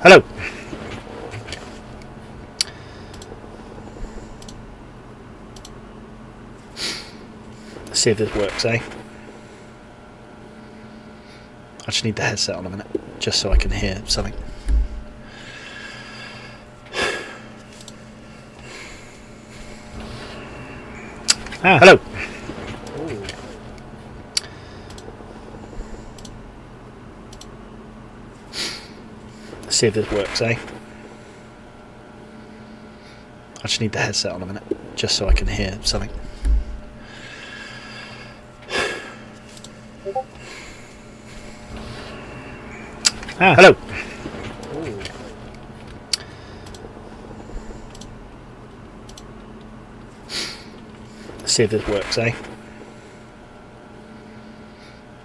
Hello. Let's see if this works, eh? I just need the headset on a minute, just so I can hear something. Hello. Ooh. Let's see if this works, eh? I just need the headset on a minute, just so I can hear something. Hello. Ooh. Let's see if this works, eh?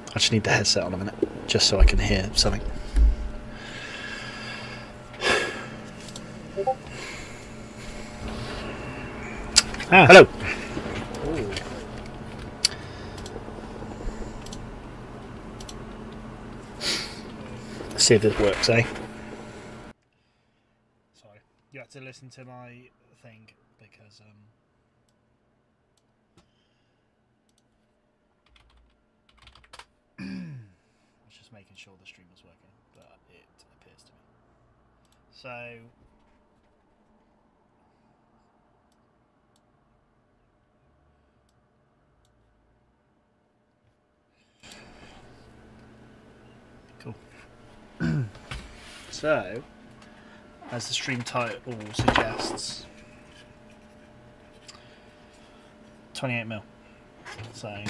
I just need the headset on a minute, just so I can hear something. Hello. Ooh. Let's see if this works, eh? Sorry, you had to listen to my thing because I was just making sure the stream was working, but it appears to be. So cool. So, as the stream title suggests, 28 mil. So,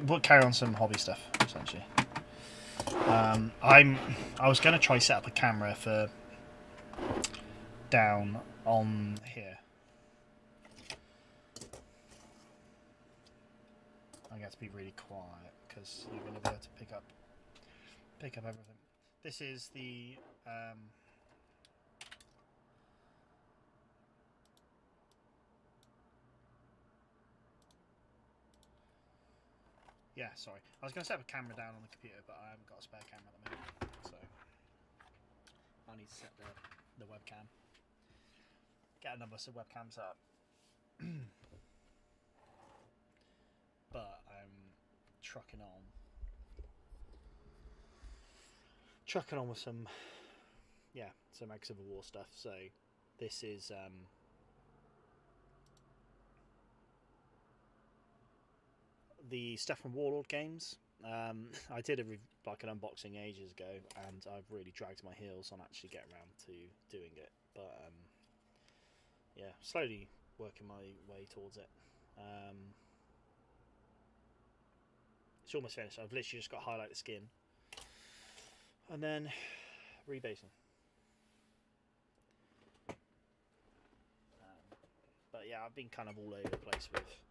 we'll carry on some hobby stuff essentially. I was going to try set up a camera for down on here. I got to be really quiet because you're going to be able to pick up everything. This is the yeah, sorry. I was going to set up a camera down on the computer, but I haven't got a spare camera at the moment, so I need to set the webcam. Get a number of webcams up. But I'm trucking on with some Mega Civil War stuff. So this is the stuff from Warlord Games. I did an unboxing ages ago, and I've really dragged my heels on actually getting around to doing it. But yeah, slowly working my way towards it. It's almost finished. I've literally just got to highlight the skin and then rebasing. But yeah, I've been kind of all over the place with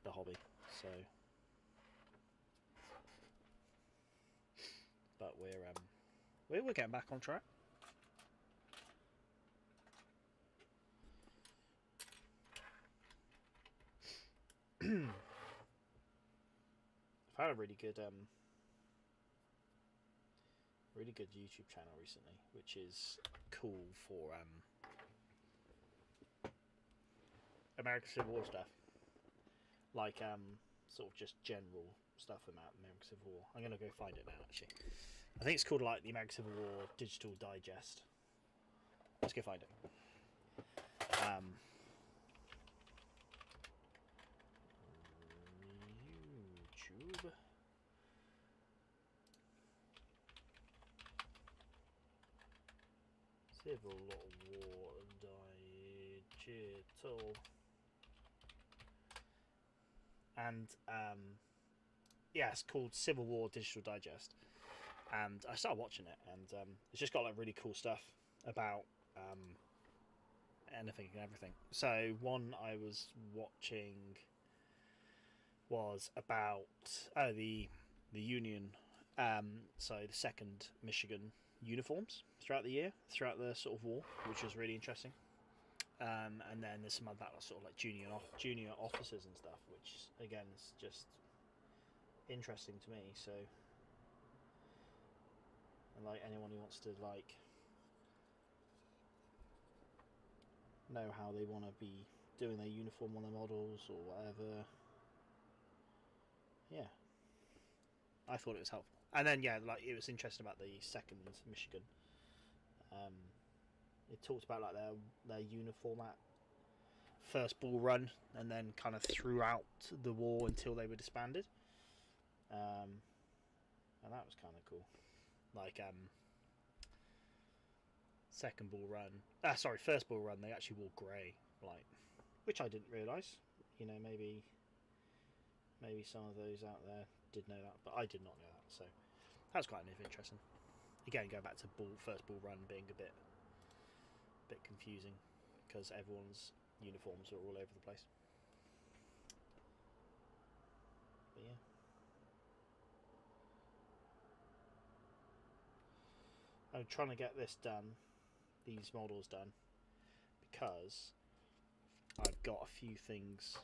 the hobby, so. But we're getting back on track. I've had a really good YouTube channel recently, which is cool for American Civil War stuff, like sort of just general stuff about American Civil War. I'm gonna go find it now. Actually, I think it's called like the American Civil War Digital Digest. Let's go find it. YouTube. Civil War Digital. And yeah, it's called Civil War Digital Digest. And I started watching it, and it's just got like really cool stuff about anything and everything. So one I was watching was about the Union, so the Second Michigan uniforms throughout the year, throughout the sort of war, which was really interesting. And then there's some other sort of like junior officers and stuff, which again is just interesting to me. So and like anyone who wants to like know how they want to be doing their uniform on their models or whatever. Yeah, I thought it was helpful. And then yeah, like it was interesting about the second Michigan. It talked about like their uniform at first Bull Run, and then kind of throughout the war until they were disbanded. And that was kind of cool. Like second Bull Run, first Bull Run, they actually wore grey, like, which I didn't realise. You know, maybe some of those out there did know that, but I did not know that. So that was quite interesting. Again, going back to first Bull Run being a bit confusing because everyone's uniforms are all over the place. But yeah. I'm trying to get this done, these models done, because I've got a few things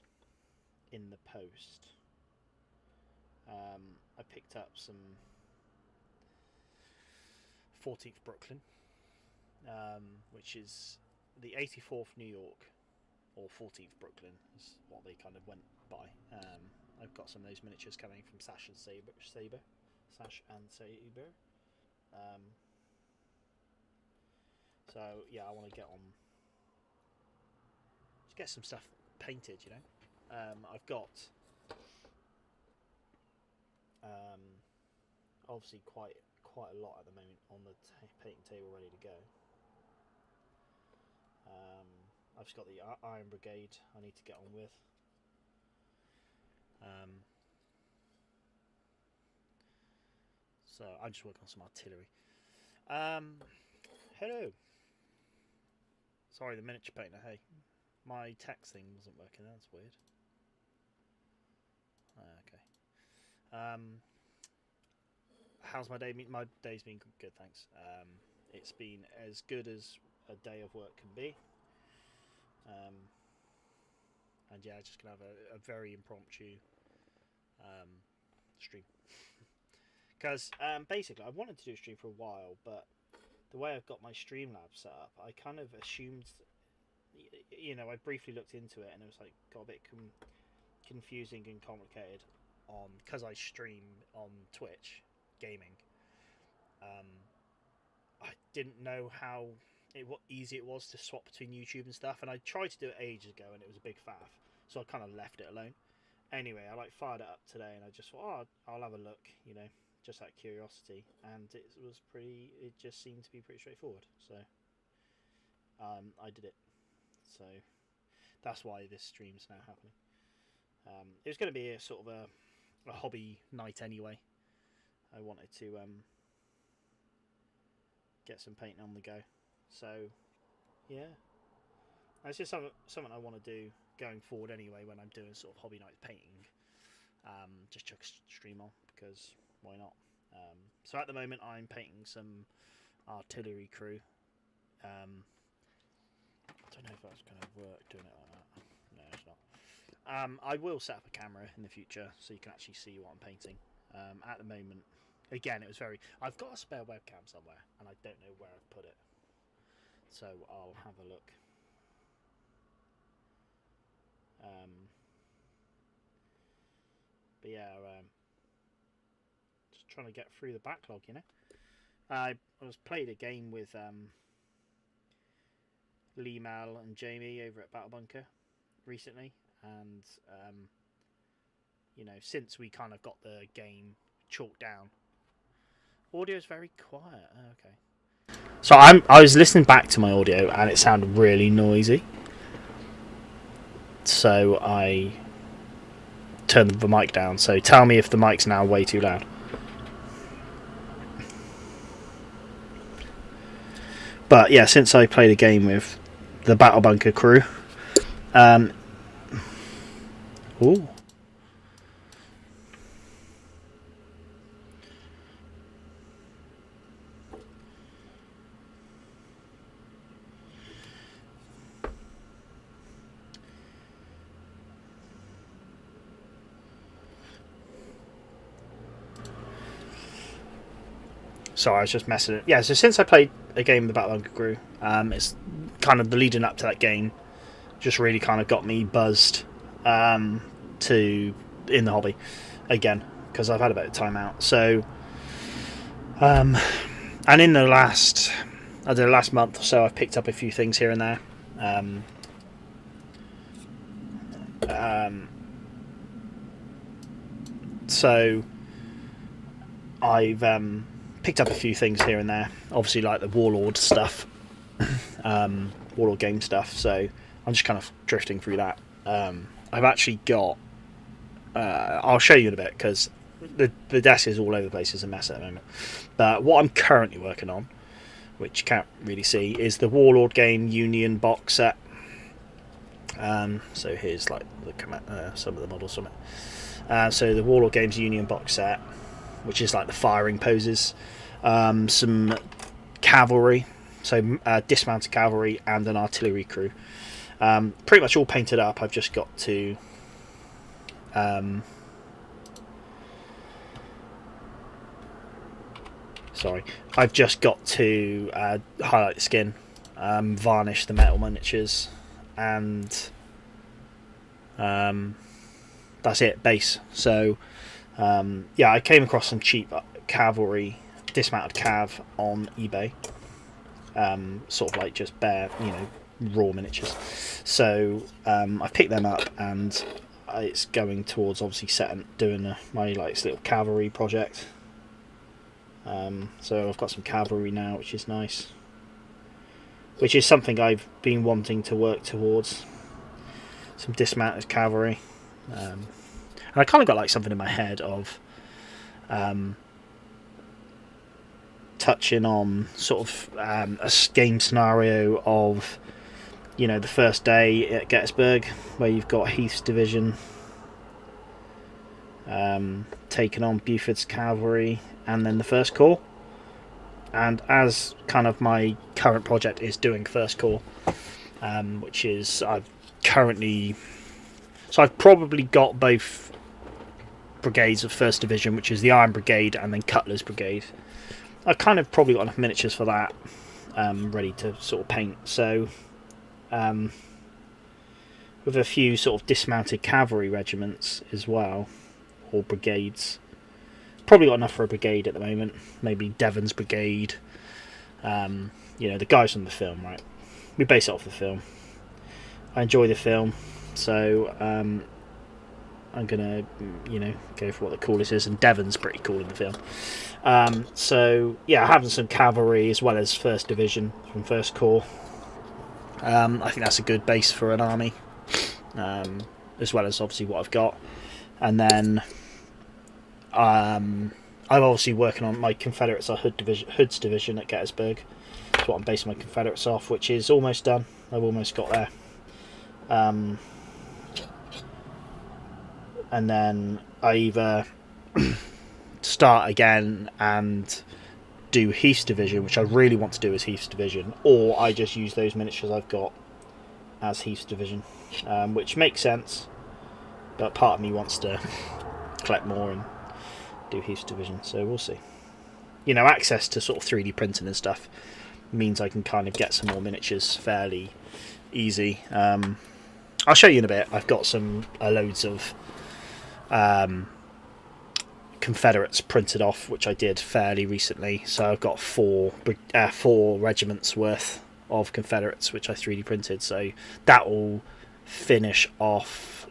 in the post. I picked up some 14th Brooklyn, which is the 84th New York, or 14th Brooklyn is what they kind of went by. I've got some of those miniatures coming from Sash and Saber. So yeah, I want to get some stuff painted. You know, I've got obviously quite a lot at the moment on the painting table ready to go. I've just got the Iron Brigade I need to get on with. So I'm just working on some artillery. Hello. Sorry, the miniature painter. Hey, my text thing wasn't working. That's weird. Okay. How's my day? My day's been good, thanks. It's been as good as a day of work can be. And yeah, just gonna have a very impromptu stream. Because basically, I wanted to do a stream for a while, but the way I've got my Streamlabs set up, I kind of assumed, you know, I briefly looked into it and it was like got a bit confusing and complicated on because I stream on Twitch gaming. I didn't know what easy it was to swap between YouTube and stuff, and I tried to do it ages ago and it was a big faff, so I kind of left it alone. Anyway, I like fired it up today and I just thought, oh, I'll have a look, you know, just out of curiosity, and it just seemed to be pretty straightforward, so I did it. So that's why this stream's now happening. It was going to be a sort of a hobby night anyway. I wanted to get some painting on the go, so yeah, it's just something I want to do going forward anyway when I'm doing sort of hobby night painting. Just chuck a stream on, because why not? So at the moment I'm painting some artillery crew. I don't know if that's going to work doing it like that. No, it's not. I will set up a camera in the future so you can actually see what I'm painting. At the moment, again, I've got a spare webcam somewhere and I don't know where I've put it, so I'll have a look. But yeah, just trying to get through the backlog, you know. I played a game with Lee Mal and Jamie over at Battle Bunker recently, and you know, since we kind of got the game chalked down, audio is very quiet. Oh, okay. So I was listening back to my audio and it sounded really noisy, so I turned the mic down. So tell me if the mic's now way too loud. But yeah, since I played a game with the Battle Bunker crew, ooh. So I was just messing it. Yeah, so since I played a game of the Battle Bunker Crew, it's kind of the leading up to that game just really kind of got me buzzed to in the hobby again, because I've had a bit of time out. So and in the last month or so, I've picked up a few things here and there. So I've picked up a few things here and there, obviously like the Warlord stuff, Warlord game stuff, so I'm just kind of drifting through that. I've actually got I'll show you in a bit, because the desk is all over the place, it's a mess at the moment, but what I'm currently working on, which you can't really see, is the Warlord game Union box set. So here's like some of the models from it. So the Warlord Games Union box set, which is like the firing poses, some cavalry, so dismounted cavalry and an artillery crew, pretty much all painted up. I've just got to highlight the skin, varnish the metal miniatures, and that's it, base. So yeah, I came across some cheap cavalry, dismounted cav on eBay, sort of like just bare, raw miniatures. So I picked them up, and it's going towards obviously doing my little cavalry project. So I've got some cavalry now, which is nice, which is something I've been wanting to work towards, some dismounted cavalry. And I kind of got like something in my head of touching on sort of a game scenario of, the first day at Gettysburg, where you've got Heath's division taking on Buford's cavalry, and then the First Corps. And as kind of my current project is doing First Corps, which is I've probably got both brigades of 1st Division, which is the Iron Brigade and then Cutler's Brigade. I've kind of probably got enough miniatures for that, ready to sort of paint. So with a few sort of dismounted cavalry regiments as well, or brigades, probably got enough for a brigade at the moment. Maybe Devon's Brigade, the guys from the film, right? We base it off the film. I enjoy the film, so I'm gonna go for what the coolest is, and Devon's pretty cool in the film. So yeah, having some cavalry as well as 1st Division from 1st Corps, I think that's a good base for an army, as well as obviously what I've got. And then I'm obviously working on my Confederates are Hood's division at Gettysburg. That's what I'm basing my Confederates off, which is almost done. I've almost got there. And then I either start again and do Heath's division, which I really want to do as Heath's division, or I just use those miniatures I've got as Heath's division, which makes sense, but part of me wants to collect more and do Heath's division, so we'll see. Access to sort of 3D printing and stuff means I can kind of get some more miniatures fairly easy. I'll show you in a bit. I've got some loads of Confederates printed off, which I did fairly recently. So I've got four regiments worth of Confederates, which I 3D printed. So that will finish off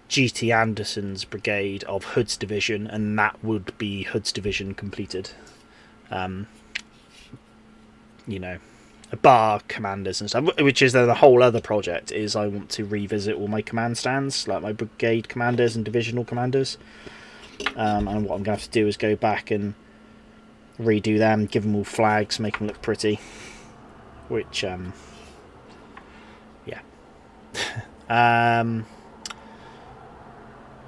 G.T. Anderson's brigade of Hood's division, and that would be Hood's division completed. Bar commanders and stuff, which is then the whole other project, is I want to revisit all my command stands, like my brigade commanders and divisional commanders. And what I'm going to have to do is go back and redo them, give them all flags, make them look pretty. Which, yeah.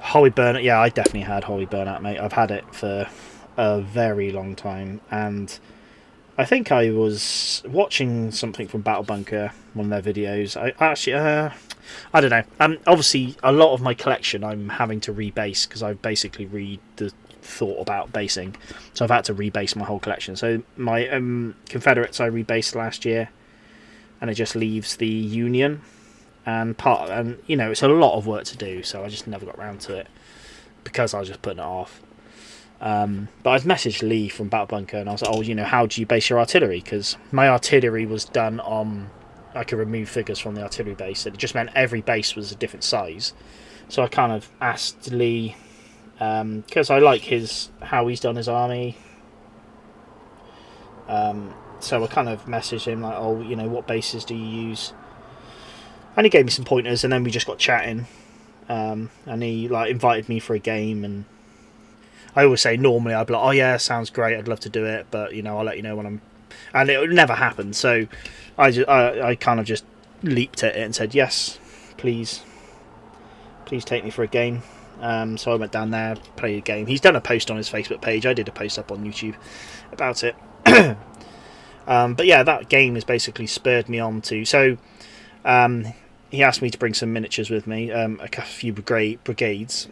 Holly Burnout, yeah, I definitely had Holly Burnout, mate. I've had it for a very long time, and I think I was watching something from Battle Bunker, one of their videos. I don't know. Obviously, a lot of my collection I'm having to rebase, because I basically read the thought about basing, so I've had to rebase my whole collection. So my Confederates I rebased last year, and it just leaves the Union and you know, it's a lot of work to do, so I just never got around to it because I was just putting it off. But I've messaged Lee from Battle Bunker, and I was like, oh, you know, how do you base your artillery? Because my artillery was done on, I could remove figures from the artillery base, and it just meant every base was a different size. So I kind of asked Lee, because I like how he's done his army. So I kind of messaged him like, oh, you know, what bases do you use? And he gave me some pointers, and then we just got chatting. And he like invited me for a game, and I always say normally I'd be like, oh yeah, sounds great, I'd love to do it, but you know, I'll let you know when I'm. And it would never happen. So I kind of just leaped at it and said, yes, please take me for a game. So I went down there, played a game. He's done a post on his Facebook page. I did a post up on YouTube about it. But yeah, that game has basically spurred me on to. So he asked me to bring some miniatures with me, a few brigades.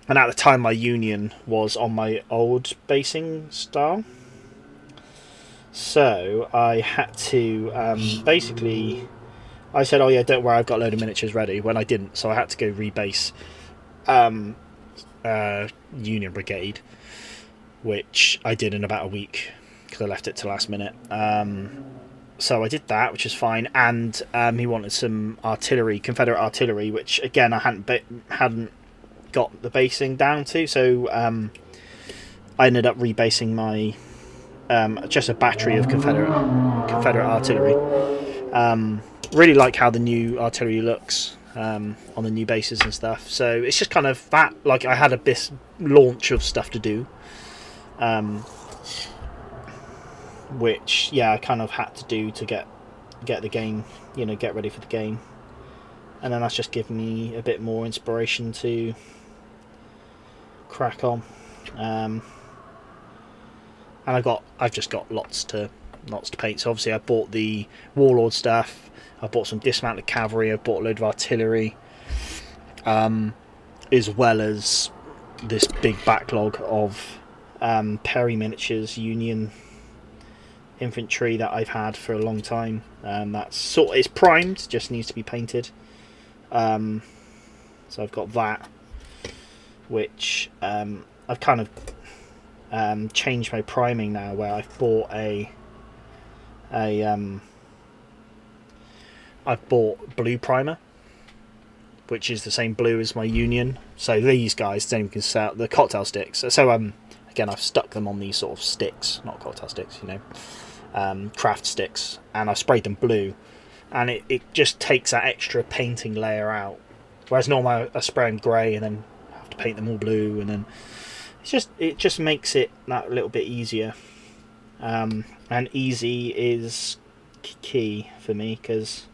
And at the time, my Union was on my old basing style. So I had to basically. I said, oh yeah, don't worry, I've got a load of miniatures ready, when I didn't, so I had to go rebase Union Brigade, which I did in about a week, because I left it to last minute. So I did that, which is fine, and he wanted some artillery, Confederate artillery, which again I hadn't got the basing down to, so I ended up rebasing my just a battery of Confederate artillery. Really like how the new artillery looks on the new bases and stuff. So it's just kind of that. Like I had a launch of stuff to do, which I kind of had to do to get the game, you know, get ready for the game, and then that's just given me a bit more inspiration to crack on. And I've just got lots to paint. So obviously I bought the Warlord stuff. I bought some dismounted cavalry. I bought a load of artillery, as well as this big backlog of Perry miniatures, Union infantry that I've had for a long time. It's primed, just needs to be painted. So I've got that, which I've kind of changed my priming now, where I've bought I've bought blue primer, which is the same blue as my Union. So these guys don't even sell the cocktail sticks. So again, I've stuck them on these sort of sticks, not cocktail sticks, you know, craft sticks, and I've sprayed them blue, and it just takes that extra painting layer out. Whereas normally I spray them grey and then have to paint them all blue, and then it just makes it that little bit easier. And easy is key for me, because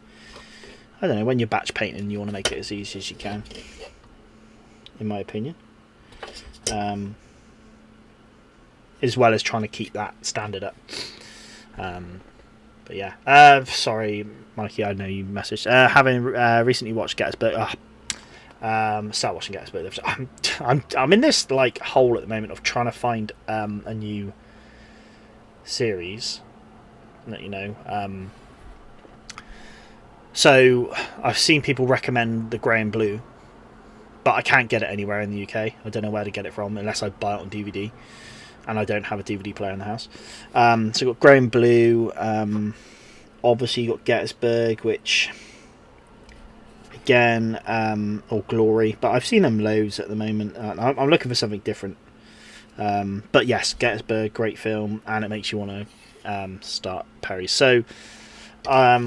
I don't know, when you're batch painting, you want to make it as easy as you can, in my opinion. As well as trying to keep that standard up. But yeah, sorry, Mikey, I know you messaged. Having recently watched Gettysburg, start watching Gettysburg. I'm in this like hole at the moment of trying to find a new series. That, you know, so I've seen people recommend the grey and blue, but I can't get it anywhere in the UK. I don't know where to get it from unless I buy it on DVD, and I don't have a DVD player in the house. So you've got grey and blue. Obviously you've got Gettysburg, which again, or Glory, but I've seen them loads at the moment. I'm looking for something different. But yes, Gettysburg, great film, and it makes you want to start Perry. So I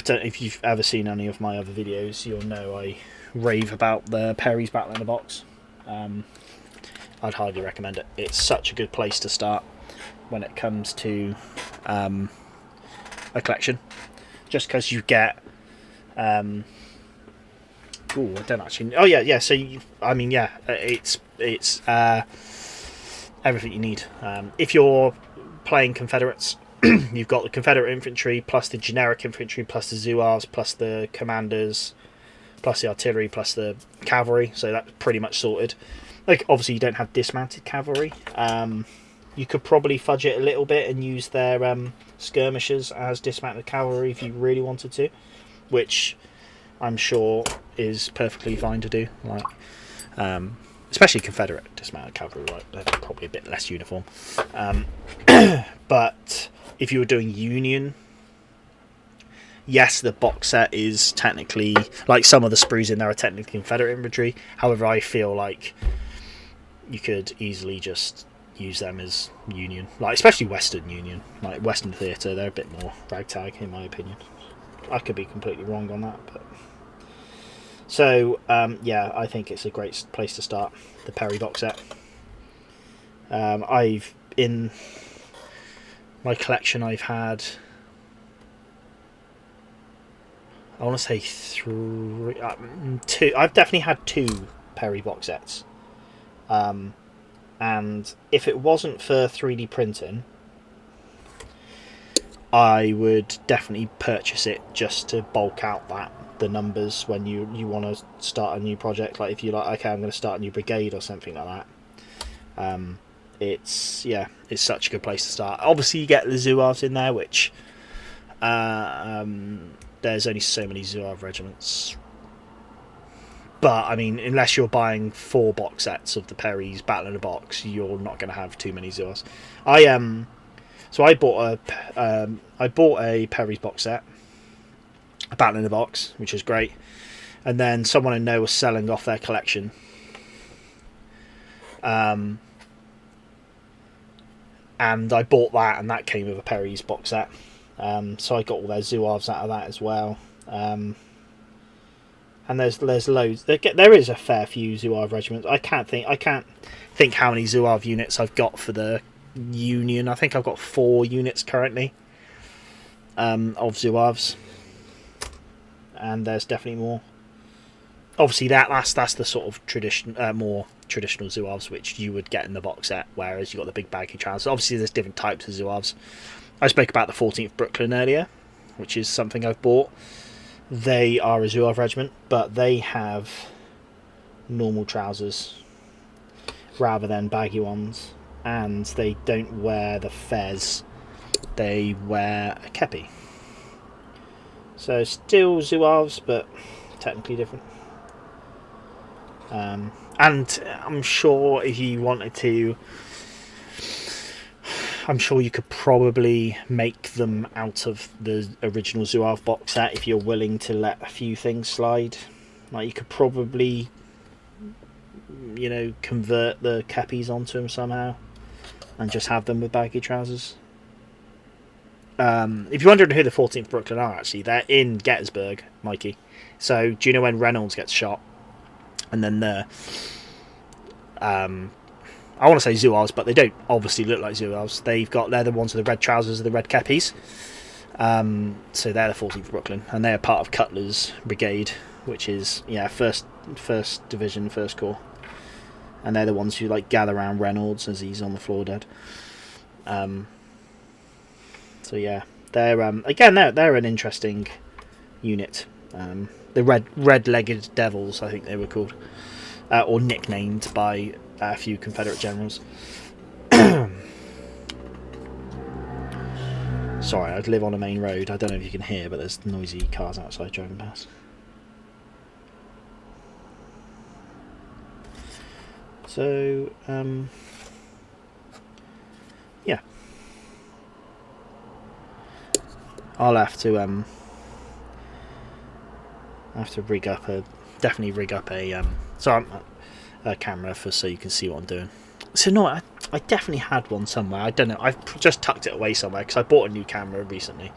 don't know if you've ever seen any of my other videos, you'll know I rave about the Perry's Battle in a Box. I'd highly recommend it. It's such a good place to start when it comes to a collection, just because you get I don't actually. Oh yeah. So it's everything you need. If you're playing Confederates, you've got the Confederate infantry plus the generic infantry plus the Zouaves plus the commanders plus the artillery plus the cavalry. So that's pretty much sorted. like obviously you don't have dismounted cavalry. You could probably fudge it a little bit and use their skirmishers as dismounted cavalry if you really wanted to, which I'm sure is perfectly fine to do. Like, especially Confederate dismounted cavalry, right? They're probably a bit less uniform. But if you were doing Union, yes, the box set is technically, like, some of the sprues in there are technically Confederate infantry. However, I feel like you could easily just use them as Union, like especially Western Union, like Western Theatre. They're a bit more ragtag in my opinion. I could be completely wrong on that, but so yeah, I think it's a great place to start, the Perry box set. I've in my collection I've had, I want to say two. I've definitely had 2 Perry box sets. And if it wasn't for 3D printing, I would definitely purchase it just to bulk out the numbers when you want to start a new project. Like if you're like, okay, I'm going to start a new brigade or something like that. It's such a good place to start. Obviously, you get the Zouaves in there, which there's only so many Zouave regiments. But, I mean, unless you're buying 4 box sets of the Perry's Battle in a Box, you're not going to have too many Zouaves. I bought a Perry's box set, a Battle in a Box, which is great. And then someone I know was selling off their collection. And I bought that, and that came with a Perry's box set. So I got all their Zouaves out of that as well. And there's loads. There is a fair few Zouave regiments. I can't think how many Zouave units I've got for the Union. I think I've got 4 units currently of Zouaves, and there's definitely more. Obviously, that's the sort of more traditional Zouaves which you would get in the box set. Whereas you got the big baggy trousers. Obviously, there's different types of Zouaves. I spoke about the 14th Brooklyn earlier, which is something I've bought. They are a Zouave regiment, but they have normal trousers rather than baggy ones, and they don't wear the fez, they wear a kepi. So still Zouaves, but technically different. And I'm sure if you wanted to, I'm sure you could probably make them out of the original Zouave box set if you're willing to let a few things slide. Like you could probably, convert the kepis onto them somehow and just have them with baggy trousers. If you're wondering who the 14th Brooklyn are, actually, they're in Gettysburg, Mikey. So do you know when Reynolds gets shot? And then I want to say Zouaves, but they don't obviously look like Zouaves. They're the ones with the red trousers and the red kepis. So they're the 14th Brooklyn, and they're part of Cutler's brigade, which is first division, first corps, and they're the ones who gather around Reynolds as he's on the floor dead. So yeah, they're they're an interesting unit. The red-legged devils, I think they were called, or nicknamed by a few Confederate generals. Sorry, I live on a main road. I don't know if you can hear, but there's noisy cars outside driving past. So, yeah. I'll have to rig up a camera so you can see what I'm doing. So no, I definitely had one somewhere. I don't know. I've just tucked it away somewhere because I bought a new camera recently.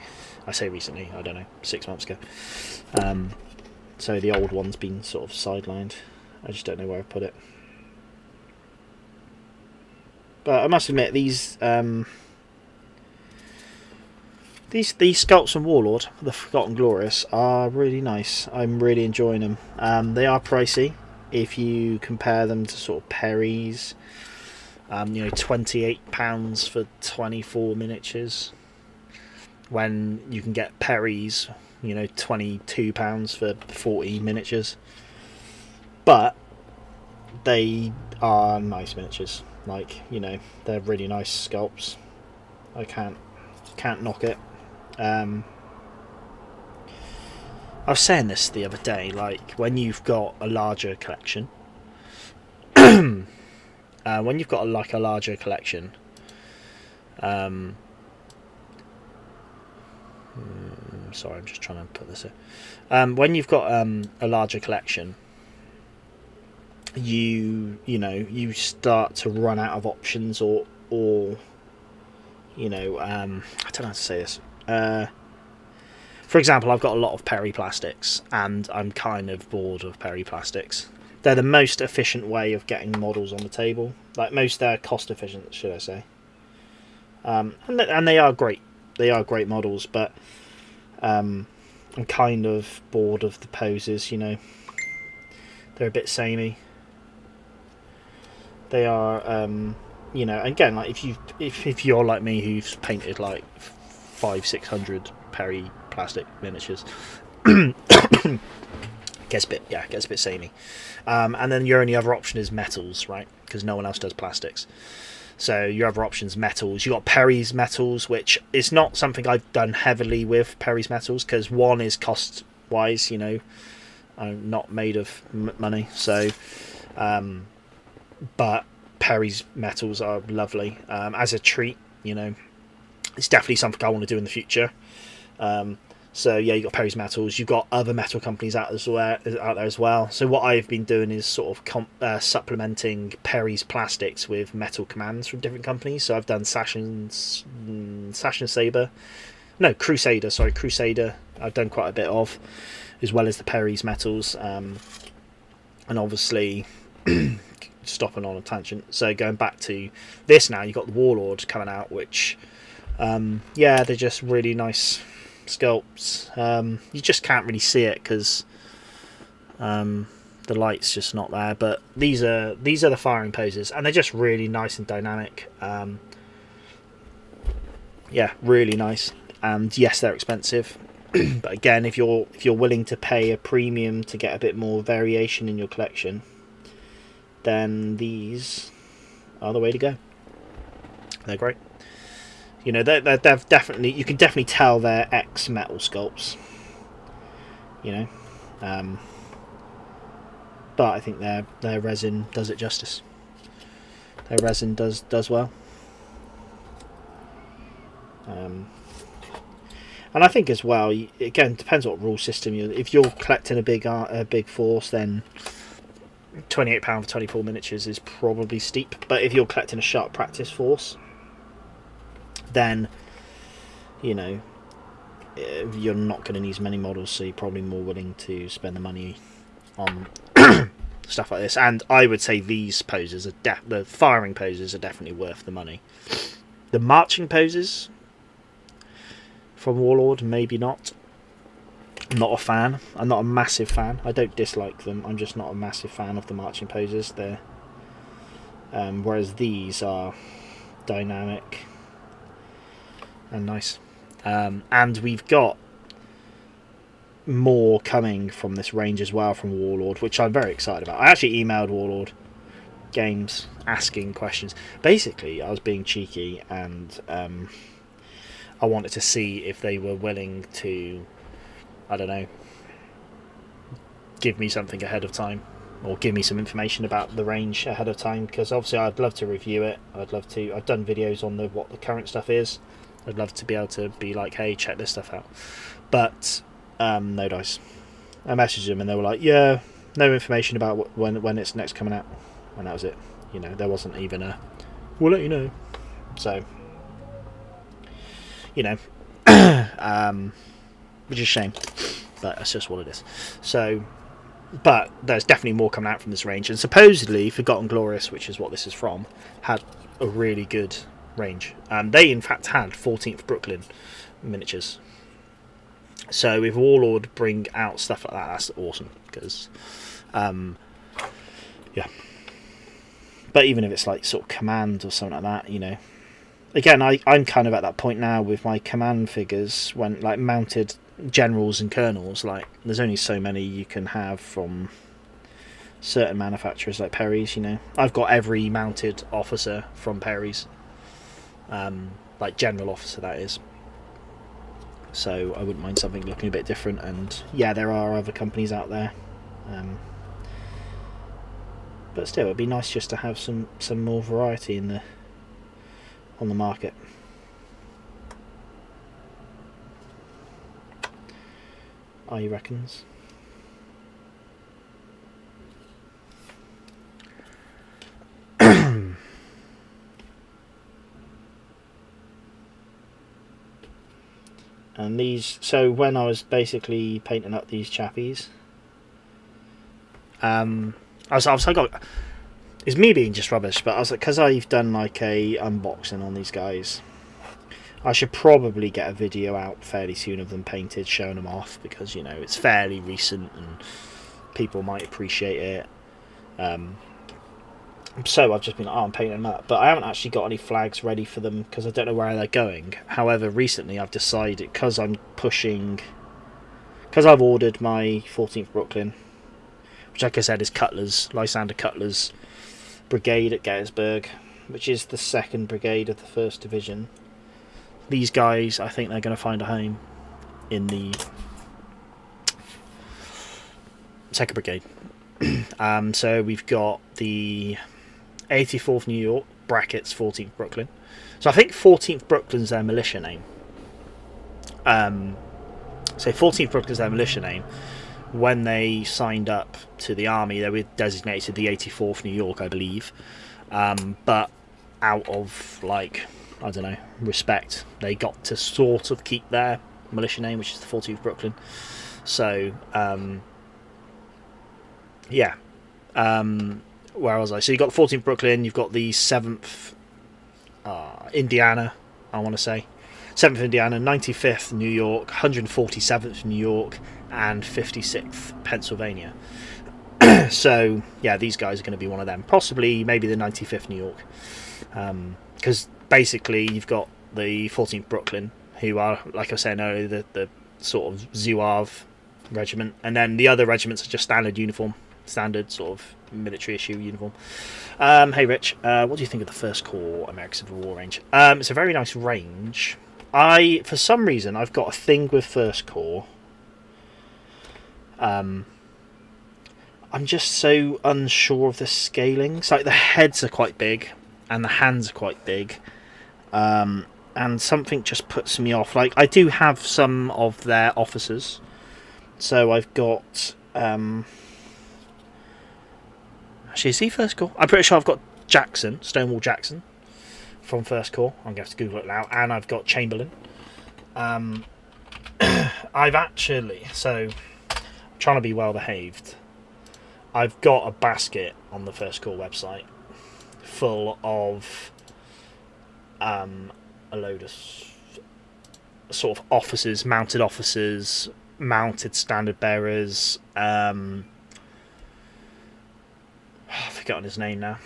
I say recently, I don't know, 6 months ago. So the old one's been sort of sidelined. I just don't know where I put it. But I must admit, these Sculpts and Warlord, the Forgotten Glorious, are really nice. I'm really enjoying them. They are pricey if you compare them to sort of Perry's. £28 for 24 miniatures, when you can get Perry's, £22 for 40 miniatures. But they are nice miniatures. Like, you know, they're really nice sculpts. I can't knock it. I was saying this the other day, like when you've got a larger collection, when you've got a larger collection, sorry, I'm just trying to put this in. When you've got a larger collection, you start to run out of options, or I don't know how to say this. For example, I've got a lot of Perry plastics, and I'm kind of bored of Perry plastics. They're the most efficient way of getting models on the table. Like, they're cost efficient, should I say. And they are great. They are great models, but I'm kind of bored of the poses, you know. They're a bit samey. They are, again, like if you're like me, who's painted like 500-600 Perry plastic miniatures, gets a bit samey. And then your only other option is metals, right? Because no one else does plastics. So your other option's metals. You got Perry's metals, which is not something I've done heavily with Perry's metals, because one is cost wise, you know, I'm not made of money, so. But Perry's metals are lovely as a treat, you know. It's definitely something I want to do in the future. So yeah, you got Perry's metals. You've got other metal companies out there as well. So what I've been doing is sort of supplementing Perry's plastics with metal commands from different companies. So I've done Sash and Saber, no, Crusader. Sorry, Crusader. I've done quite a bit of, as well as the Perry's metals, and obviously. Stopping on a tangent, so going back to this now, you've got the Warlord coming out, which they're just really nice sculpts. You just can't really see it because the light's just not there, but these are the firing poses, and they're just really nice and dynamic. Really nice. And yes, they're expensive, but again, if you're willing to pay a premium to get a bit more variation in your collection, then these are the way to go. They're great. You know, they're definitely, you can definitely tell they're ex-metal sculpts. You know, but I think their resin does it justice. Their resin does well. And I think as well, again, depends what rule system if you're collecting a big force, then £28 for 24 miniatures is probably steep. But if you're collecting a sharp practice force, then you know you're not going to need as many models, so you're probably more willing to spend the money on stuff like this. And I would say these poses are the firing poses are definitely worth the money. The marching poses from Warlord, maybe not. I'm not a fan. I'm not a massive fan. I don't dislike them. I'm just not a massive fan of the marching poses. They're whereas these are dynamic and nice. And we've got more coming from this range as well from Warlord, which I'm very excited about. I actually emailed Warlord Games asking questions. Basically, I was being cheeky, and I wanted to see if they were willing to, I don't know, give me something ahead of time, or give me some information about the range ahead of time, because obviously I'd love to review it. I've done videos on what the current stuff is. I'd love to be able to be like, hey, check this stuff out. But no dice. I messaged them and they were like, yeah, no information about when it's next coming out, and that was it. You know, there wasn't even a we'll let you know. So, you know, which is a shame, but that's just what it is. So, but there's definitely more coming out from this range, and supposedly Forgotten Glorious, which is what this is from, had a really good range. They in fact had 14th Brooklyn miniatures. So if Warlord bring out stuff like that, that's awesome, because yeah. But even if it's like sort of Command or something like that, you know, again, I'm kind of at that point now with my Command figures, when like mounted generals and colonels, like there's only so many you can have from certain manufacturers like Perry's. You know, I've got every mounted officer from Perry's, like general officer that is. So I wouldn't mind something looking a bit different. And yeah, there are other companies out there, but still, it'd be nice just to have some more variety on the market. I reckons. And these, so when I was basically painting up these chappies, I was like, it's me being just rubbish, but I was like, because I've done like a unboxing on these guys, I should probably get a video out fairly soon of them painted, showing them off, because, you know, it's fairly recent and people might appreciate it. So I've just been like, oh, I'm painting them up, but I haven't actually got any flags ready for them because I don't know where they're going. However, recently I've decided, because I've ordered my 14th Brooklyn, which, like I said, is Lysander Cutler's brigade at Gettysburg, which is the 2nd Brigade of the 1st Division. These guys, I think they're going to find a home in the 2nd Brigade. So we've got the 84th New York, brackets 14th Brooklyn. So I think 14th Brooklyn's their militia name. So 14th Brooklyn's their militia name. When they signed up to the army, they were designated the 84th New York, I believe. But out of, like, I don't know, respect, they got to sort of keep their militia name, which is the 14th Brooklyn. So, yeah. Where was I? So you've got the 14th Brooklyn, you've got the 7th Indiana, I want to say. 7th Indiana, 95th New York, 147th New York, and 56th Pennsylvania. So, yeah, these guys are going to be one of them. Possibly, maybe the 95th New York. Because basically, you've got the 14th Brooklyn, who are, like I was saying earlier, the sort of Zouave regiment. And then the other regiments are just standard uniform. Standard sort of military issue uniform. Hey Rich, what do you think of the First Corps American Civil War range? It's a very nice range. For some reason, I've got a thing with First Corps. I'm just so unsure of the scalings. Like, the heads are quite big and the hands are quite big, and something just puts me off. Like, I do have some of their officers, so I've got actually, is he First Corps? I'm pretty sure I've got Jackson, Stonewall Jackson, from First Corps. I'm going to have to Google it now. And I've got Chamberlain. I've actually, so, I'm trying to be well behaved. I've got a basket on the First Corps website full of a load of sort of officers, mounted standard bearers. I've forgotten his name now.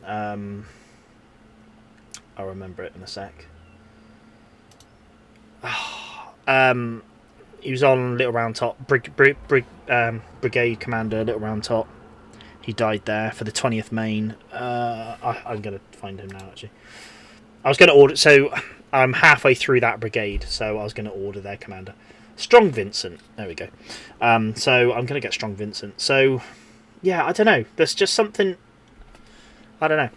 I'll remember it in a sec. He was on Little Round Top, Brigade Commander, Little Round Top. He died there for the 20th Maine. I'm going to find him now, actually. I was going to order... So, I'm halfway through that brigade, so I was going to order their commander. Strong Vincent. There we go. So, I'm going to get Strong Vincent. So... yeah, I don't know. There's just something... I don't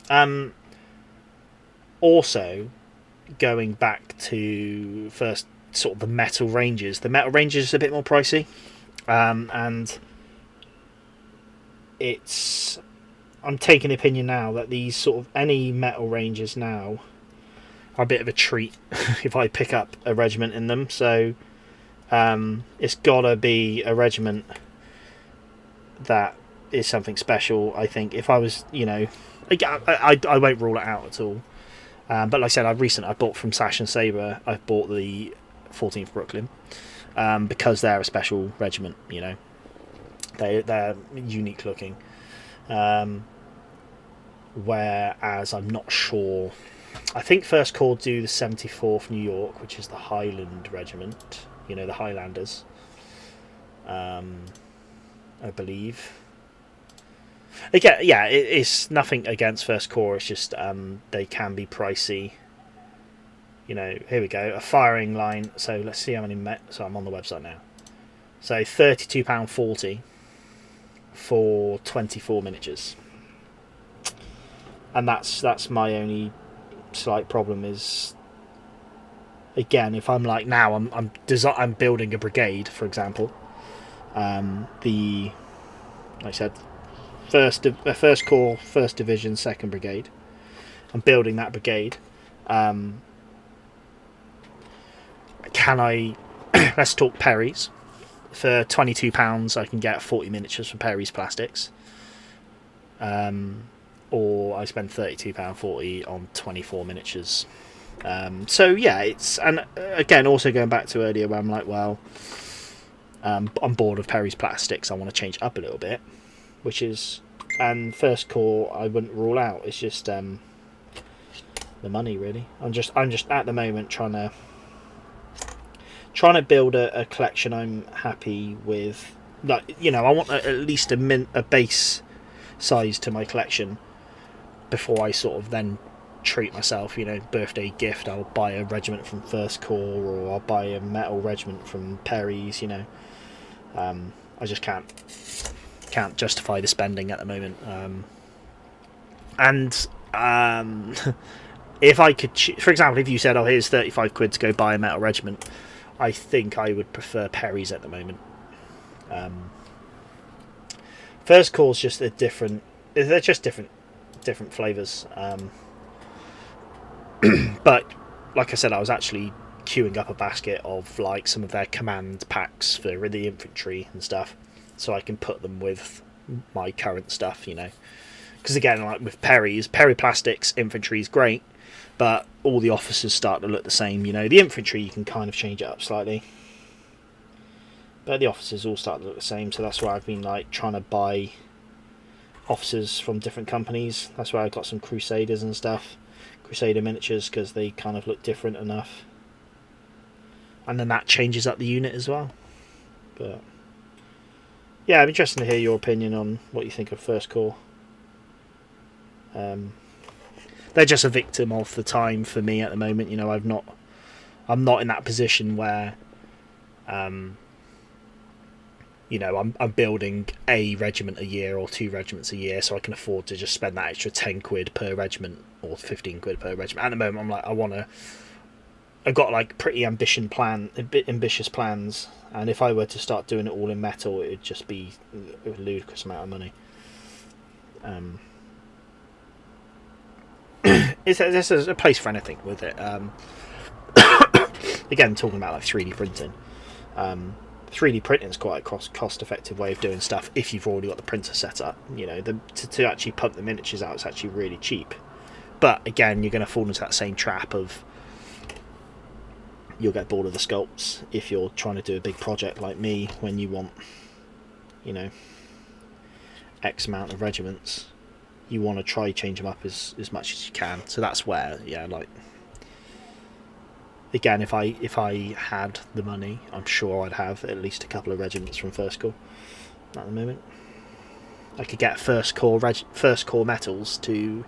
know. Also, going back to first sort of the metal ranges. The metal ranges is a bit more pricey. And it's... I'm taking the opinion now that these sort of... any metal ranges now are a bit of a treat if I pick up a regiment in them. So, it's got to be a regiment that is something special. I think if I was, you know, I won't rule it out at all. But like I said, I bought from Sash and Sabre. I bought the 14th Brooklyn because they're a special regiment. You know, they're unique looking. Whereas I'm not sure. I think First Corps do the 74th New York, which is the Highland Regiment. You know, the Highlanders. I believe. Again, yeah, it's nothing against First Core. It's just they can be pricey. You know, here we go, a firing line. So let's see how many. So I'm on the website now. So £32.40 for 24 miniatures, and that's my only slight problem is. Again, if I'm like now, I'm building a brigade, for example. Like I said, first Corps, first division, second brigade. I'm building that brigade. Can I? Let's talk Perry's. For £22, I can get 40 miniatures from Perry's Plastics. Or I spend £32.40 on 24 miniatures. So yeah, it's, and again, also going back to earlier where I'm like, well, I'm bored of Perry's Plastics. I want to change it up a little bit, which is, and First Corps I wouldn't rule out. It's just the money, really. I'm just at the moment trying to build a collection I'm happy with. Like, you know, I want at least a base size to my collection before I sort of then treat myself, you know, birthday gift, I'll buy a regiment from First Corps, or I'll buy a metal regiment from Perry's, you know. I just can't justify the spending at the moment. If I could, for example, if you said, oh, here's 35 quid to go buy a metal regiment, I think I would prefer Perry's at the moment. First Corps just a different, they're just different flavours. But like I said, I was actually queuing up a basket of like some of their command packs for the infantry and stuff, so I can put them with my current stuff, you know. Because again, like with Perry Plastics infantry is great, but all the officers start to look the same, you know. The infantry you can kind of change it up slightly, but the officers all start to look the same, so that's why I've been like trying to buy officers from different companies. That's why I got some Crusaders and stuff, Crusader miniatures, because they kind of look different enough, and then that changes up the unit as well. But yeah, I'm interested to hear your opinion on what you think of First Corps. They're just a victim of the time for me at the moment, you know. I'm not in that position where you know, I'm building a regiment a year or 2 regiments a year, so I can afford to just spend that extra 10 quid per regiment or 15 quid per regiment. At the moment, I'm like, I've got like pretty ambitious plans, and if I were to start doing it all in metal, it would just be a ludicrous amount of money. There's a place for anything with it. Again, talking about like 3D printing. 3D printing is quite a cost-effective way of doing stuff if you've already got the printer set up. You know, to actually pump the miniatures out, it's actually really cheap. But again, you're going to fall into that same trap of you'll get bored of the sculpts if you're trying to do a big project like me, when you want, you know, X amount of regiments. You want to try change them up as much as you can. So that's where, yeah, like, again, if I had the money, I'm sure I'd have at least a couple of regiments from First Corps at the moment. I could get First Corps metals to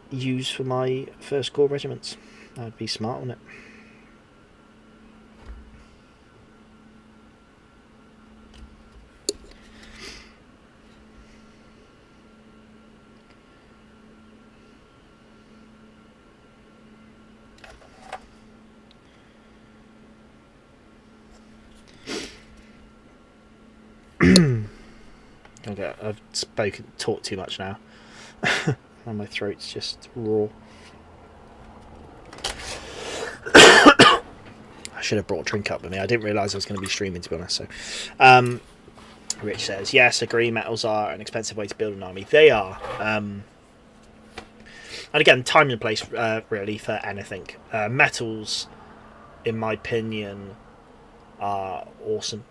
use for my First Corps regiments. That would be smart, wouldn't it? Okay, I've talked too much now, and my throat's just raw. I should have brought a drink up with me. I didn't realise I was going to be streaming, to be honest. So, Rich says, yes, agree, metals are an expensive way to build an army. They are. And again, time and place, really, for anything. Metals, in my opinion, are awesome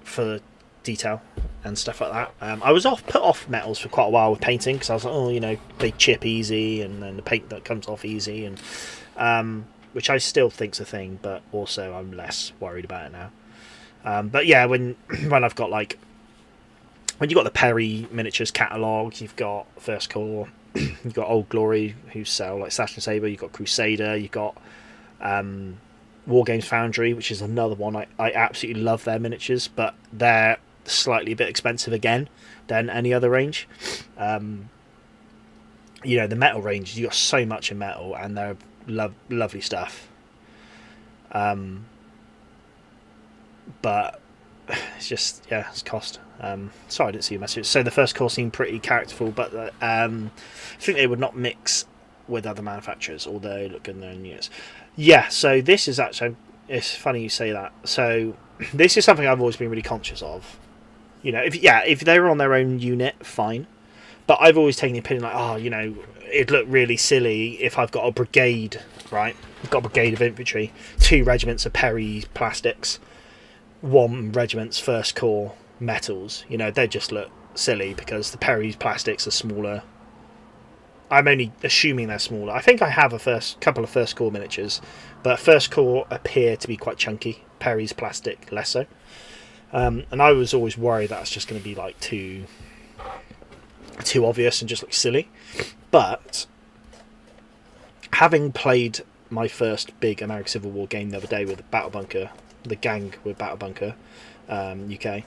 for detail and stuff like that. I was put off metals for quite a while with painting, because I was like, oh, you know, they chip easy, and then the paint that comes off easy, and which I still think's a thing, but also I'm less worried about it now. But yeah, when I've got like when you've got the Perry miniatures catalogue, you've got First Core, you've got Old Glory who sell like Slash and Saber, you've got Crusader, you've got War Games Foundry, which is another one. I absolutely love their miniatures, but they're slightly a bit expensive again than any other range. You know, the metal range, you've got so much in metal, and they're lovely stuff. But it's just, yeah, it's cost. Sorry, I didn't see your message. So the First Core seemed pretty characterful, but I think they would not mix with other manufacturers, although they look good in their own units. Yeah, so this is actually, it's funny you say that. So this is something I've always been really conscious of. You know, if they're on their own unit, fine. But I've always taken the opinion like, oh, you know, it'd look really silly if I've got a brigade, right? I've got a brigade of infantry, 2 regiments of Perry plastics, 1 regiment's First Core metals. You know, they just look silly because the Perry's plastics are smaller. I'm only assuming they're smaller. I think I have a couple of First Core miniatures, but First Core appear to be quite chunky. Perry's plastic less so. And I was always worried that's just going to be like too obvious and just look silly. But having played my first big American Civil War game the other day with Battle Bunker, the gang with Battle Bunker, UK,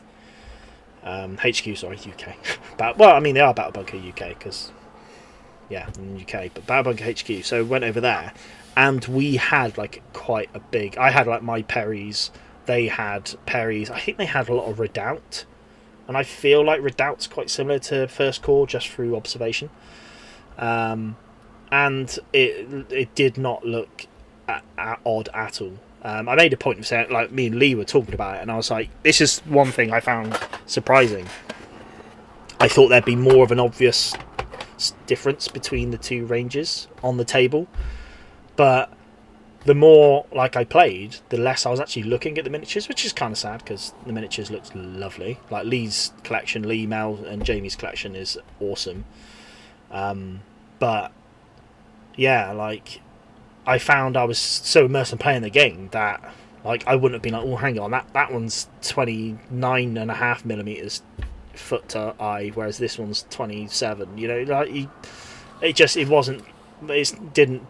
HQ, sorry, UK. Well, I mean they are Battle Bunker UK because, yeah, in the UK, but Battle Bunker HQ. So went over there, and we had like quite a big. I had like my Perry's. They had Perry's. I think they had a lot of Redoubt. And I feel like Redoubt's quite similar to First Core just through observation. And it did not look odd at all. I made a point of saying, like, me and Lee were talking about it, and I was like, this is one thing I found surprising. I thought there'd be more of an obvious difference between the 2 ranges on the table. But the more like I played, the less I was actually looking at the miniatures, which is kind of sad because the miniatures looked lovely. Like Lee's collection, Lee, Mel, and Jamie's collection is awesome. But yeah, like I found I was so immersed in playing the game that like I wouldn't have been like, oh, hang on, that one's 29.5 millimeters foot to eye, whereas this one's 27. You know, like it didn't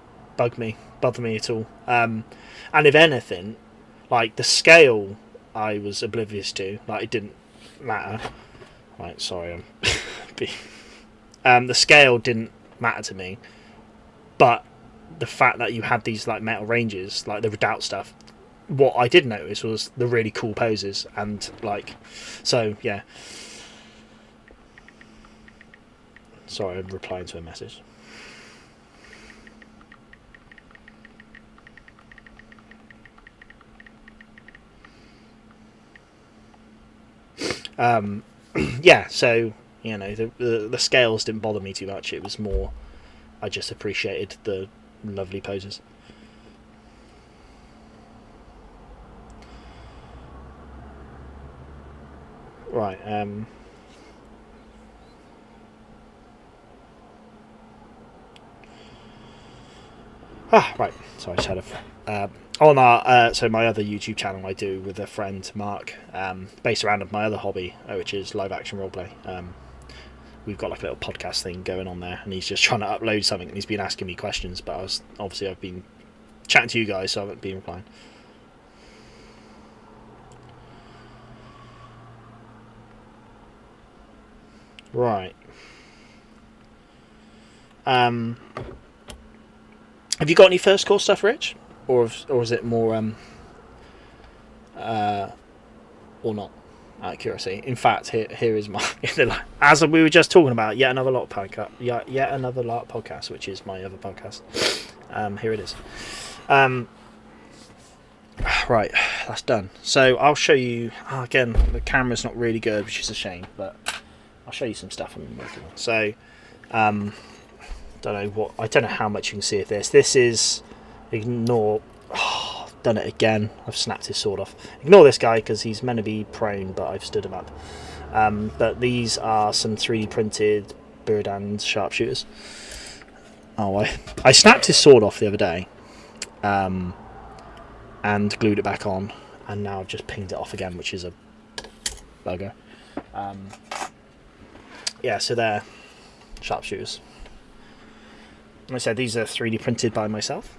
bother me at all. And if anything, like the scale I was oblivious to, like it didn't matter. Right, sorry, the scale didn't matter to me, but the fact that you had these like metal ranges, like the Redoubt stuff, what I did notice was the really cool poses, and like, so yeah. Sorry, I'm replying to a message. Yeah, so you know the scales didn't bother me too much. It was more I just appreciated the lovely poses. Right. Right. Sorry, I just had on our so my other YouTube channel I do with a friend Mark, based around my other hobby, which is live action roleplay. We've got like a little podcast thing going on there, and he's just trying to upload something, and he's been asking me questions. But I've been chatting to you guys, so I haven't been replying. Right. Have you got any First Core stuff, Rich, or is it more or not? Out of curiosity. In fact, here is my as we were just talking about yet another lot podcast, which is my other podcast. Here it is. Right, that's done. So I'll show you again. The camera's not really good, which is a shame, but I'll show you some stuff I'm working on. So, I don't know how much you can see of this. This is ignore. Done it again. I've snapped his sword off. Ignore this guy because he's meant to be prone, but I've stood him up. But these are some 3D printed Buridan sharpshooters. Oh, I snapped his sword off the other day, and glued it back on, and now I've just pinged it off again, which is a bugger. Yeah, so they're sharpshooters. Like I said, these are 3D printed by myself.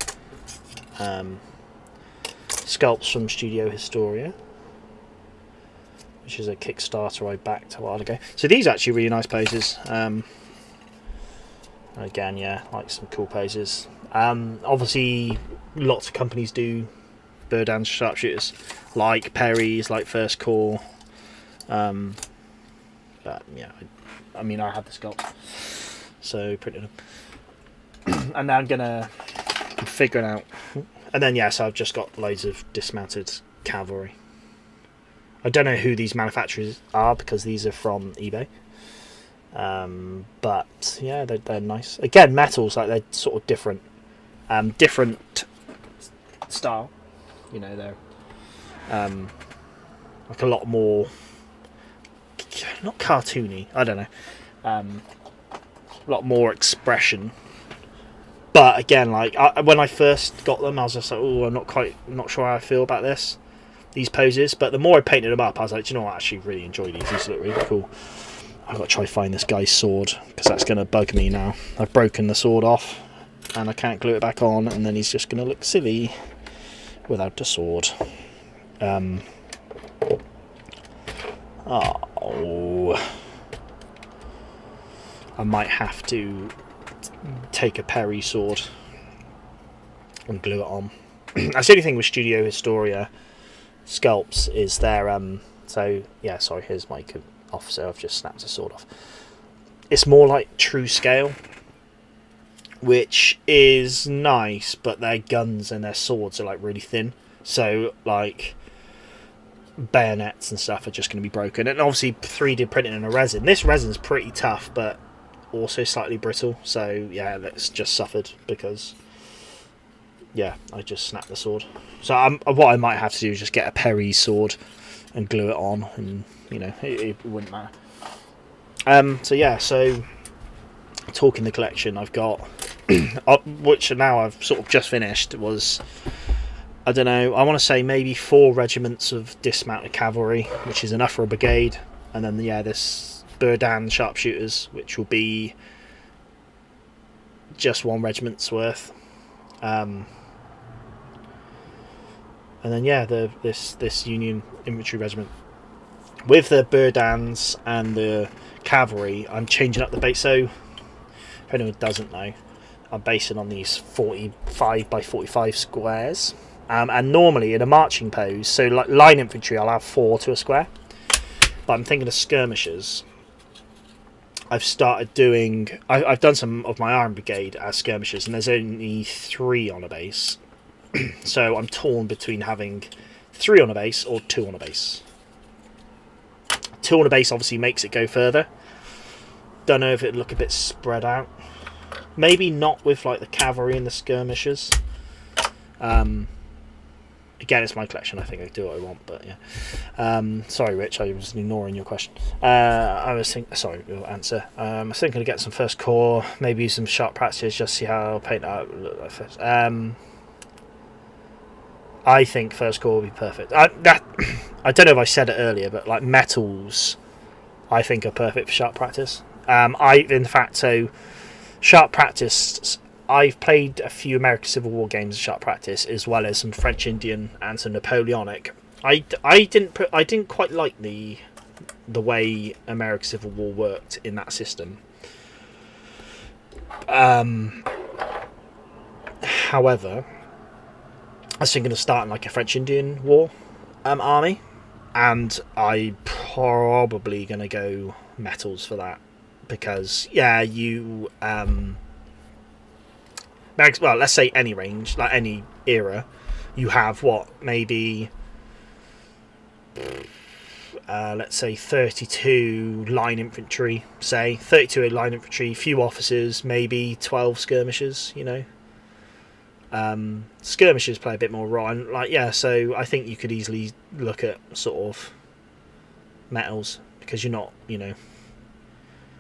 Sculpts from Studio Historia, which is a Kickstarter I backed a while ago. So these are actually really nice poses. Again, yeah, like some cool poses. Obviously, lots of companies do Berdan sharpshooters, like Perry's, like First Corps. But yeah, I mean, I had the sculpt, so printed them. And now I'm figuring out, and then yeah, so I've just got loads of dismounted cavalry. I don't know who these manufacturers are because these are from eBay. But yeah, they're nice. Again, metals, like they're sort of different, different style. You know, they're like a lot more, not cartoony. I don't know, a lot more expression. But again, like when I first got them, I was just like, oh, I'm not sure how I feel about these poses. But the more I painted them up, I was like, do you know what? I actually really enjoy these. These look really cool. I've got to try find this guy's sword because that's going to bug me now. I've broken the sword off and I can't glue it back on, and then he's just going to look silly without a sword. Oh, I might have to take a Perry sword and glue it on. That's the only thing with Studio Historia sculpts is their so yeah, sorry, here's my officer. I've just snapped a sword off. It's more like true scale, which is nice, but their guns and their swords are like really thin, so like bayonets and stuff are just going to be broken. And obviously 3D printing in a resin, this resin's pretty tough but also slightly brittle, so yeah, that's just suffered because yeah, I just snapped the sword. So what I might have to do is just get a Perry sword and glue it on, and you know, it wouldn't matter. So yeah, so talking the collection, I've got which now I've sort of just finished, was, I don't know, I want to say maybe 4 regiments of dismounted cavalry, which is enough for a brigade, and then yeah, this Berdan sharpshooters, which will be just 1 regiment's worth. And then yeah, this Union infantry regiment with the Berdans and the cavalry. I'm changing up the base. So if anyone doesn't know, I'm basing on these 45 by 45 squares. And normally in a marching pose, so like line infantry, I'll have 4 to a square. But I'm thinking of skirmishers. I've started doing. I've done some of my Iron Brigade as skirmishers, and there's only 3 on a base. So I'm torn between having 3 on a base or 2 on a base. 2 on a base obviously makes it go further. Don't know if it'd look a bit spread out. Maybe not with like the cavalry and the skirmishers. Again, it's my collection. I think I can do what I want, but yeah. Sorry, Rich, I was ignoring your question. I was thinking, sorry, your answer. I was thinking to get some First Corps, maybe some sharp practice, just see how I'll paint that look like first. I think First Corps will be perfect. I don't know if I said it earlier, but like metals, I think are perfect for sharp practice. In fact, so sharp practice. I've played a few American Civil War games of sharp practice, as well as some French Indian and some Napoleonic. I didn't quite like the way American Civil War worked in that system. However, I was thinking of starting like a French Indian War army, and I'm probably gonna go metals for that, because yeah, you well, let's say any range, like any era, you have what, maybe let's say 32 line infantry, say 32 line infantry, few officers, maybe 12 skirmishers, you know. Skirmishers play a bit more role, and like yeah, so I think you could easily look at sort of metals, because you're not, you know,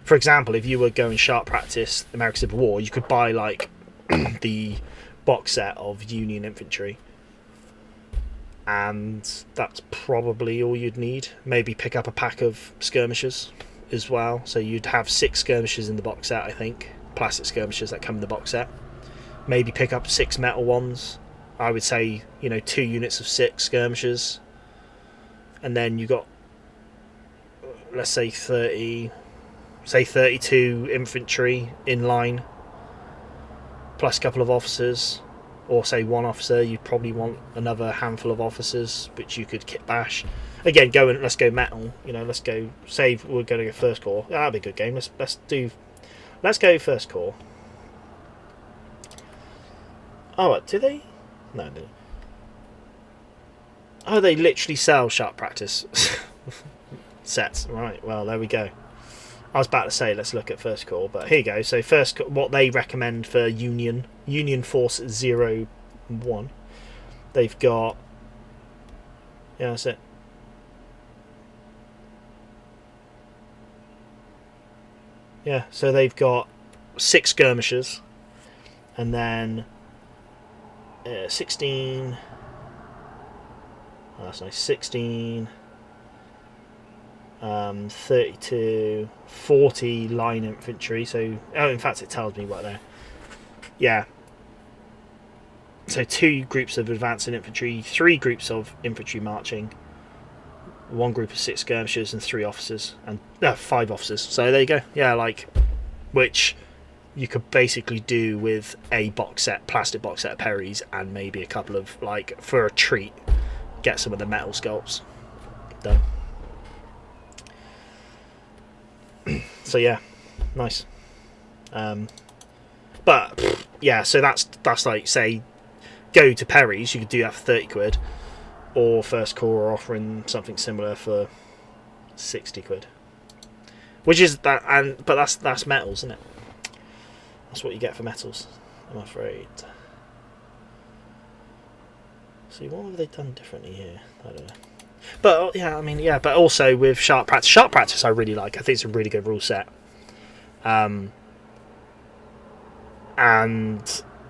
for example, if you were going sharp practice American Civil War, you could buy like the box set of Union infantry, and that's probably all you'd need. Maybe pick up a pack of skirmishers as well. So you'd have 6 skirmishers in the box set, I think. Plastic skirmishers that come in the box set. Maybe pick up 6 metal ones. I would say, 2 units of 6 skirmishers. And then you got, let's say 32 infantry in line, plus a couple of officers, or say 1 officer. You'd probably want another handful of officers, which you could kit bash. Again, let's go metal. Let's go. Save. We're going to go first corps. That'd be a good game. Let's go first corps. Oh, what, do they? No, they. Oh, they literally sell sharp practice sets. Right. Well, there we go. I was about to say let's look at first corps, but here you go. So first, what they recommend for Union Force 01, they've got, yeah, that's it. Yeah, so they've got 6 skirmishers, and then 16. Oh, that's nice. 16. 32, 40 line infantry. So, in fact, it tells me what there. Yeah. So 2 groups of advancing infantry, 3 groups of infantry marching, 1 group of 6 skirmishers, and 3 officers, and 5 officers. So there you go. Yeah, which you could basically do with a plastic box set of Perrys, and maybe a couple of, for a treat, get some of the metal sculpts. Done. So yeah, nice. But yeah, so that's like, say, go to Perry's. You could do that for 30 quid, or First Corps offering something similar for 60 quid. Which is that, but that's metals, isn't it? That's what you get for metals, I'm afraid. See, what have they done differently here? I don't know. But yeah, but also with Sharp Practice I really like. I think it's a really good rule set. And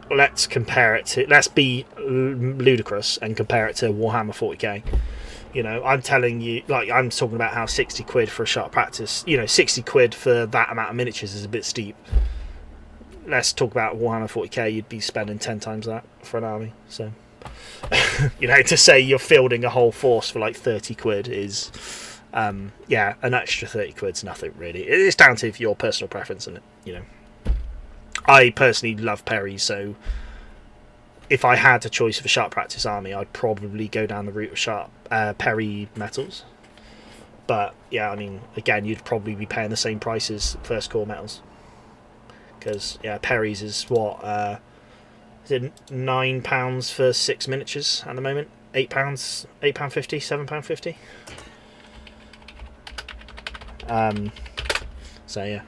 let's be ludicrous and compare it to Warhammer 40k. I'm telling you, I'm talking about how 60 quid for a Sharp Practice, 60 quid for that amount of miniatures is a bit steep. Let's talk about Warhammer 40k. You'd be spending 10 times that for an army. So to say you're fielding a whole force for 30 quid is, an extra 30 quid's nothing really. It's down to your personal preference, and I personally love Perry, so if I had a choice of a Sharp Practice army, I'd probably go down the route of Perry metals. But yeah, again, you'd probably be paying the same price as First Corps metals, because Perry's is what, is it £9 for 6 miniatures at the moment? £8, £8.50, £7.50. So yeah.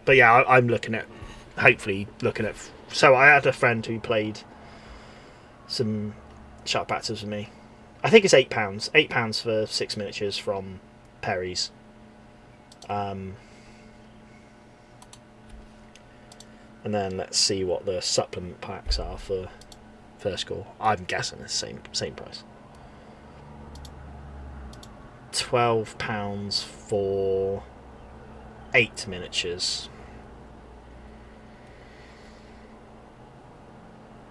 But yeah, I'm hopefully looking at. So I had a friend who played some Sharp Practice with me. I think it's £8, £8 for 6 miniatures from Perry's. And then let's see what the supplement packs are for First Corps. I'm guessing it's the same price. £12 for 8 miniatures.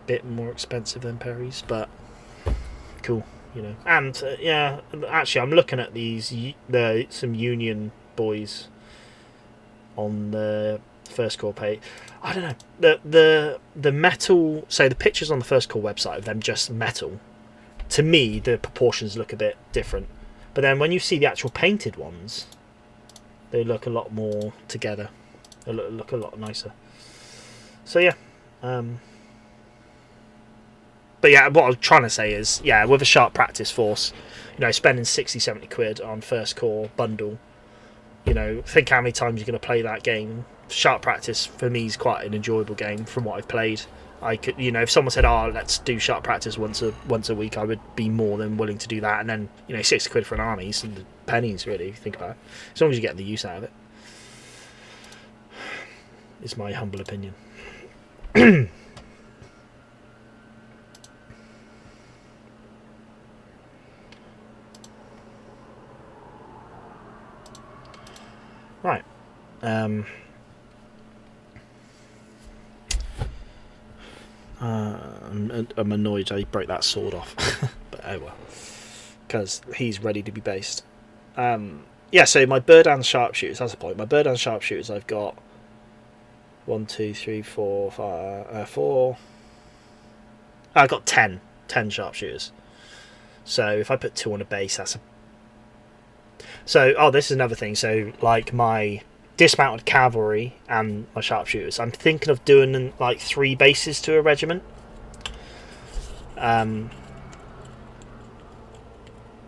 Bit more expensive than Perry's, but cool, And actually, I'm looking at some Union boys on the First Corps page. I don't know, the metal. So the pictures on the First Corps website of them just metal. To me, the proportions look a bit different, but then when you see the actual painted ones, they look a lot more together. They look a lot nicer. So yeah. But yeah, what I'm trying to say is, with a Sharp Practice force, spending 60-70 quid on First Corps bundle, think how many times you're going to play that game. Sharp Practice for me is quite an enjoyable game from what I've played. I could, if someone said, let's do Sharp Practice once a week, I would be more than willing to do that. And then 60 quid for an army, some pennies really, if you think about it, as long as you get the use out of it. Is my humble opinion. I'm annoyed I broke that sword off, but oh well, because he's ready to be based. Yeah, so my bird and sharpshooters, that's the point. My bird and sharpshooters, I've got 1, 2, 3, 4, 5, 4. I've got 10 sharpshooters. So if I put 2 on a base, that's a... So, oh, this is another thing. So, like my dismounted cavalry and my sharpshooters, I'm thinking of doing like 3 bases to a regiment.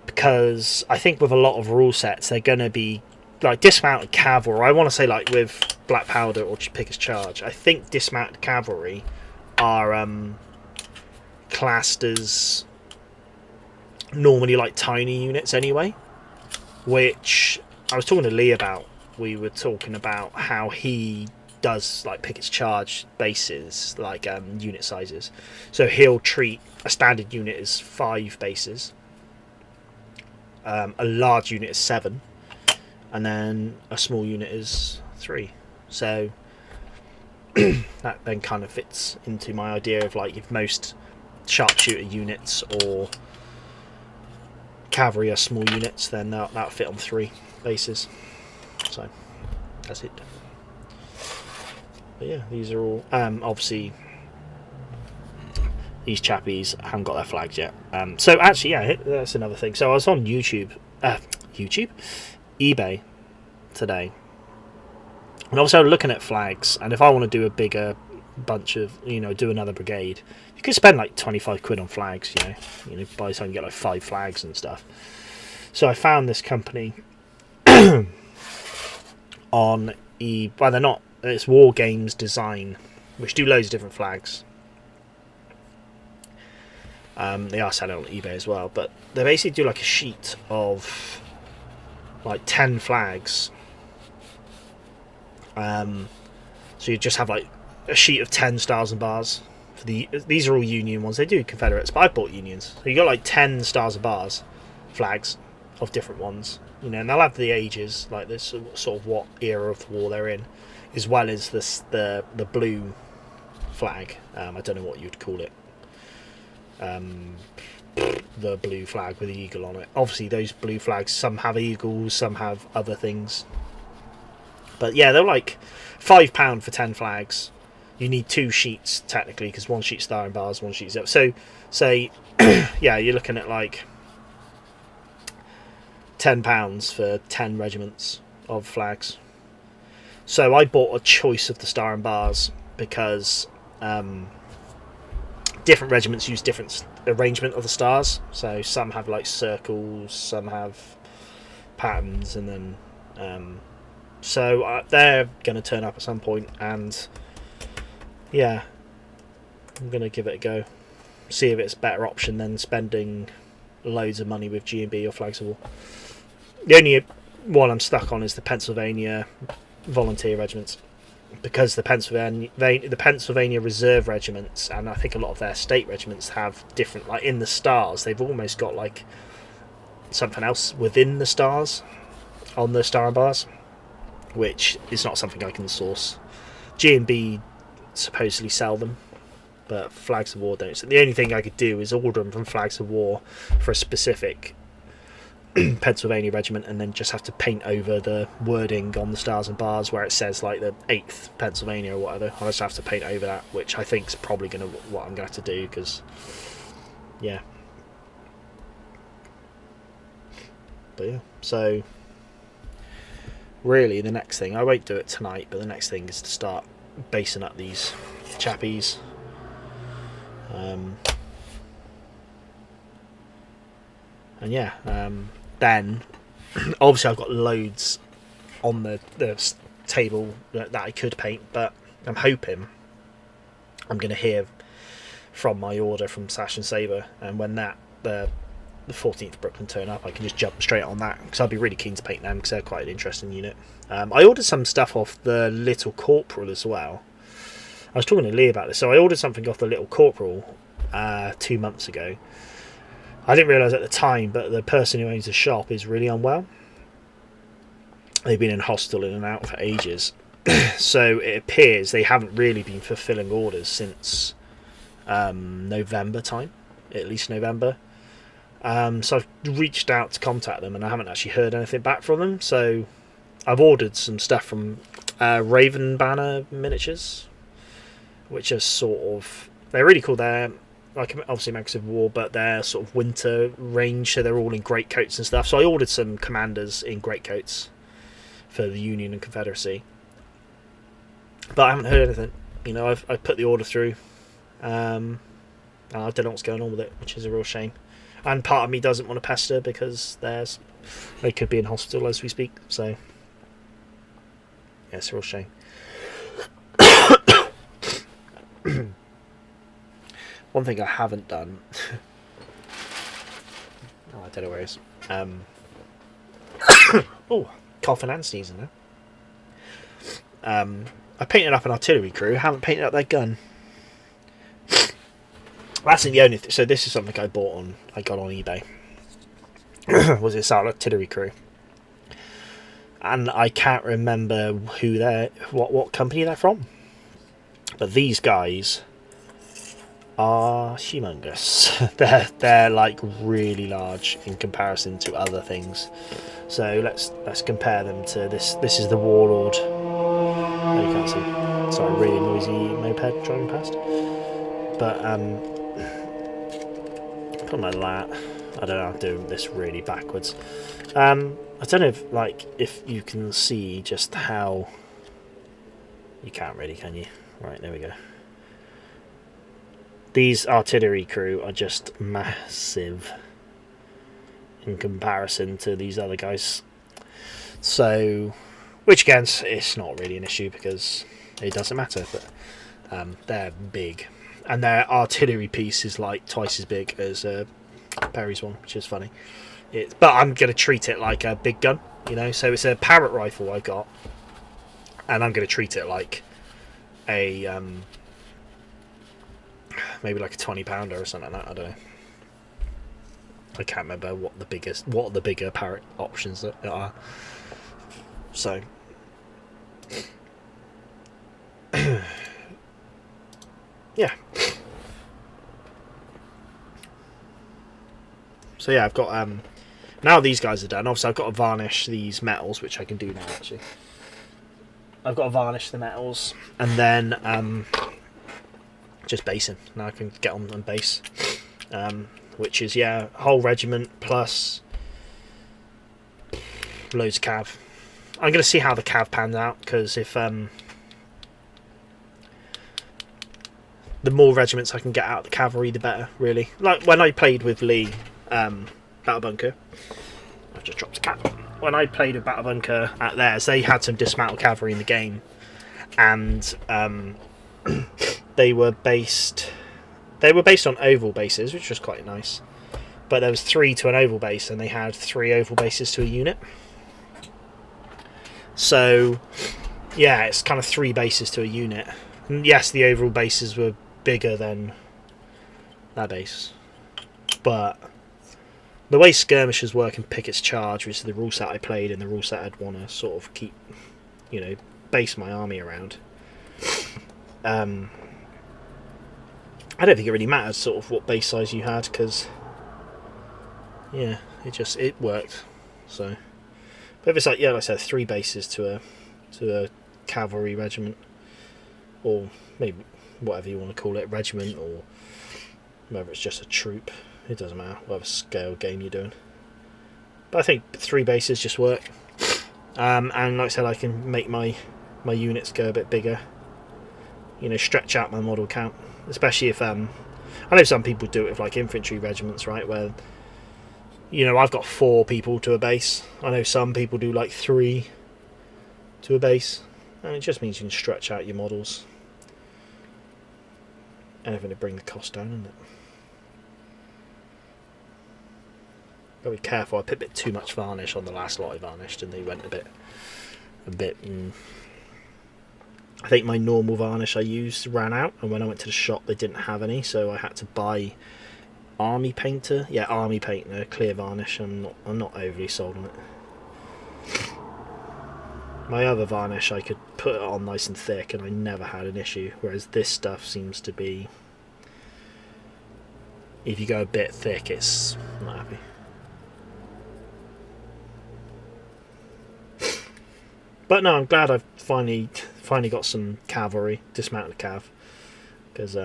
Because I think with a lot of rule sets, they're going to be like dismounted cavalry. I want to say like with Black Powder or Picker's Charge, I think dismounted cavalry are classed as normally like tiny units anyway, which I was talking to Lee about. We were talking about how he does like Pickett's Charge bases, like unit sizes. So he'll treat a standard unit as 5 bases, a large unit is 7, and then a small unit is 3. So that then kind of fits into my idea of like if most sharpshooter units or cavalry are small units, then that'll fit on 3 bases. So that's it. But yeah, these are all obviously these chappies haven't got their flags yet. So actually, yeah, that's another thing. So I was on eBay today, and obviously I was looking at flags. And if I want to do a bigger bunch of, do another brigade, you could spend like 25 quid on flags. You know, by the time you get like 5 flags and stuff. So I found this company on well, they're not. It's War Games Design, which do loads of different flags. They are selling on eBay as well, but they basically do like a sheet of like 10 flags. So you just have like a sheet of 10 stars and bars. For these are all Union ones. They do Confederates, but I bought Unions. So you got like 10 stars and bars flags of different ones, and they'll have the ages, like this sort of what era of the war they're in, as well as the blue flag. I don't know what you'd call it. The blue flag with the eagle on it. Obviously those blue flags, some have eagles, some have other things, but yeah, they're like £5 for 10 flags. You need 2 sheets technically, because one sheet's star and bars, one sheet's up. So say yeah, you're looking at like £10 for 10 regiments of flags. So I bought a choice of the star and bars because different regiments use different arrangement of the stars. So some have like circles, some have patterns, and then so they're going to turn up at some point, and yeah, I'm going to give it a go, see if it's a better option than spending loads of money with G&B or Flags of War. The only one I'm stuck on is the Pennsylvania volunteer regiments, because the Pennsylvania Reserve regiments, and I think a lot of their state regiments, have different, like in the stars, they've almost got like something else within the stars on the star and bars, which is not something I can source. G&B supposedly sell them, but Flags of War don't. So the only thing I could do is order them from Flags of War for a specific Pennsylvania regiment, and then just have to paint over the wording on the stars and bars where it says like the 8th Pennsylvania or whatever. I just have to paint over that, which I think is probably what I'm going to have to do, because yeah. But yeah, so really the next thing, I won't do it tonight, but the next thing is to start basing up these chappies. And yeah, then obviously I've got loads on the table that I could paint, but I'm hoping I'm going to hear from my order from Sash and Sabre, and when the 14th Brooklyn turn up, I can just jump straight on that, because I'd be really keen to paint them, because they're quite an interesting unit. I ordered some stuff off the Little Corporal as well. I was talking to Lee about this. So I ordered something off the Little Corporal 2 months ago. I didn't realise at the time, but the person who owns the shop is really unwell. they've been in hostel in and out for ages. So it appears they haven't really been fulfilling orders since November time, at least November. So I've reached out to contact them, and I haven't actually heard anything back from them. So I've ordered some stuff from Raven Banner Miniatures, which are they're really cool. They're like obviously Magnus of War, but they're sort of winter range, so they're all in greatcoats and stuff. So I ordered some commanders in greatcoats for the Union and Confederacy, but I haven't heard anything. You know, I've put the order through, and I don't know what's going on with it, which is a real shame. And part of me doesn't want to pester because they could be in hospital as we speak. So yeah, it's a real shame. One thing I haven't done. I don't know where it is. Oh, coughing and sneezing now. I painted up an artillery crew. Haven't painted up their gun. That's the only thing. So this is something I got on eBay. Was this artillery crew? And I can't remember what company they're from. But these guys are humongous. they're like really large in comparison to other things. So let's compare them to this. This is the Warlord. Oh, you can't see. Sorry, really noisy moped driving past. But put my lat. I don't know. I'm doing this really backwards. I don't know if you can see just how. You can't really, can you? Right, there we go. These artillery crew are just massive in comparison to these other guys. So, which again, it's not really an issue because it doesn't matter, but they're big. And their artillery piece is like twice as big as Perry's one, which is funny. But I'm going to treat it like a big gun, you know. So it's a Parrot rifle I got, and I'm going to treat it like a maybe like a 20-pounder or something like that. I don't know. I can't remember what the bigger Parrot options are. So yeah. So yeah, I've got now these guys are done. Obviously, I've got to varnish these metals, which I can do now. Actually, I've got to varnish the metals and then just basing. Now I can get on and base, which is whole regiment plus loads of cav. I'm going to see how the cav pans out because if the more regiments I can get out of the cavalry, the better. Really, like when I played with Lee. Battle Bunker. I've just dropped a cap. When I played with Battle Bunker at theirs, they had some dismantled cavalry in the game, and they were based on oval bases, which was quite nice. But there was 3 to an oval base, and they had 3 oval bases to a unit. So yeah, it's kind of 3 bases to a unit. And yes, the overall bases were bigger than that base, but the way skirmishers work in Pickett's Charge, which is the rule set I played and the rule set I'd want to sort of keep, you know, base my army around. I don't think it really matters sort of what base size you had because, yeah, it worked. So, but if it's like I said, 3 bases to a cavalry regiment, or maybe whatever you want to call it, regiment, or whether it's just a troop. It doesn't matter whatever scale game you're doing. But I think 3 bases just work. And like I said, I can make my units go a bit bigger. You know, stretch out my model count. Especially if I know some people do it with like infantry regiments, right? Where, you know, I've got 4 people to a base. I know some people do like 3 to a base. And it just means you can stretch out your models. Anything to bring the cost down, isn't it? Gotta be careful. I put a bit too much varnish on the last lot I varnished, and they went a bit. I think my normal varnish I used ran out, and when I went to the shop, they didn't have any, so I had to buy Army Painter. Yeah, Army Painter clear varnish. I'm not overly sold on it. My other varnish, I could put it on nice and thick, and I never had an issue. Whereas this stuff seems to be, if you go a bit thick, it's not happy. But no, I'm glad I've finally got some cavalry, dismounted cav, because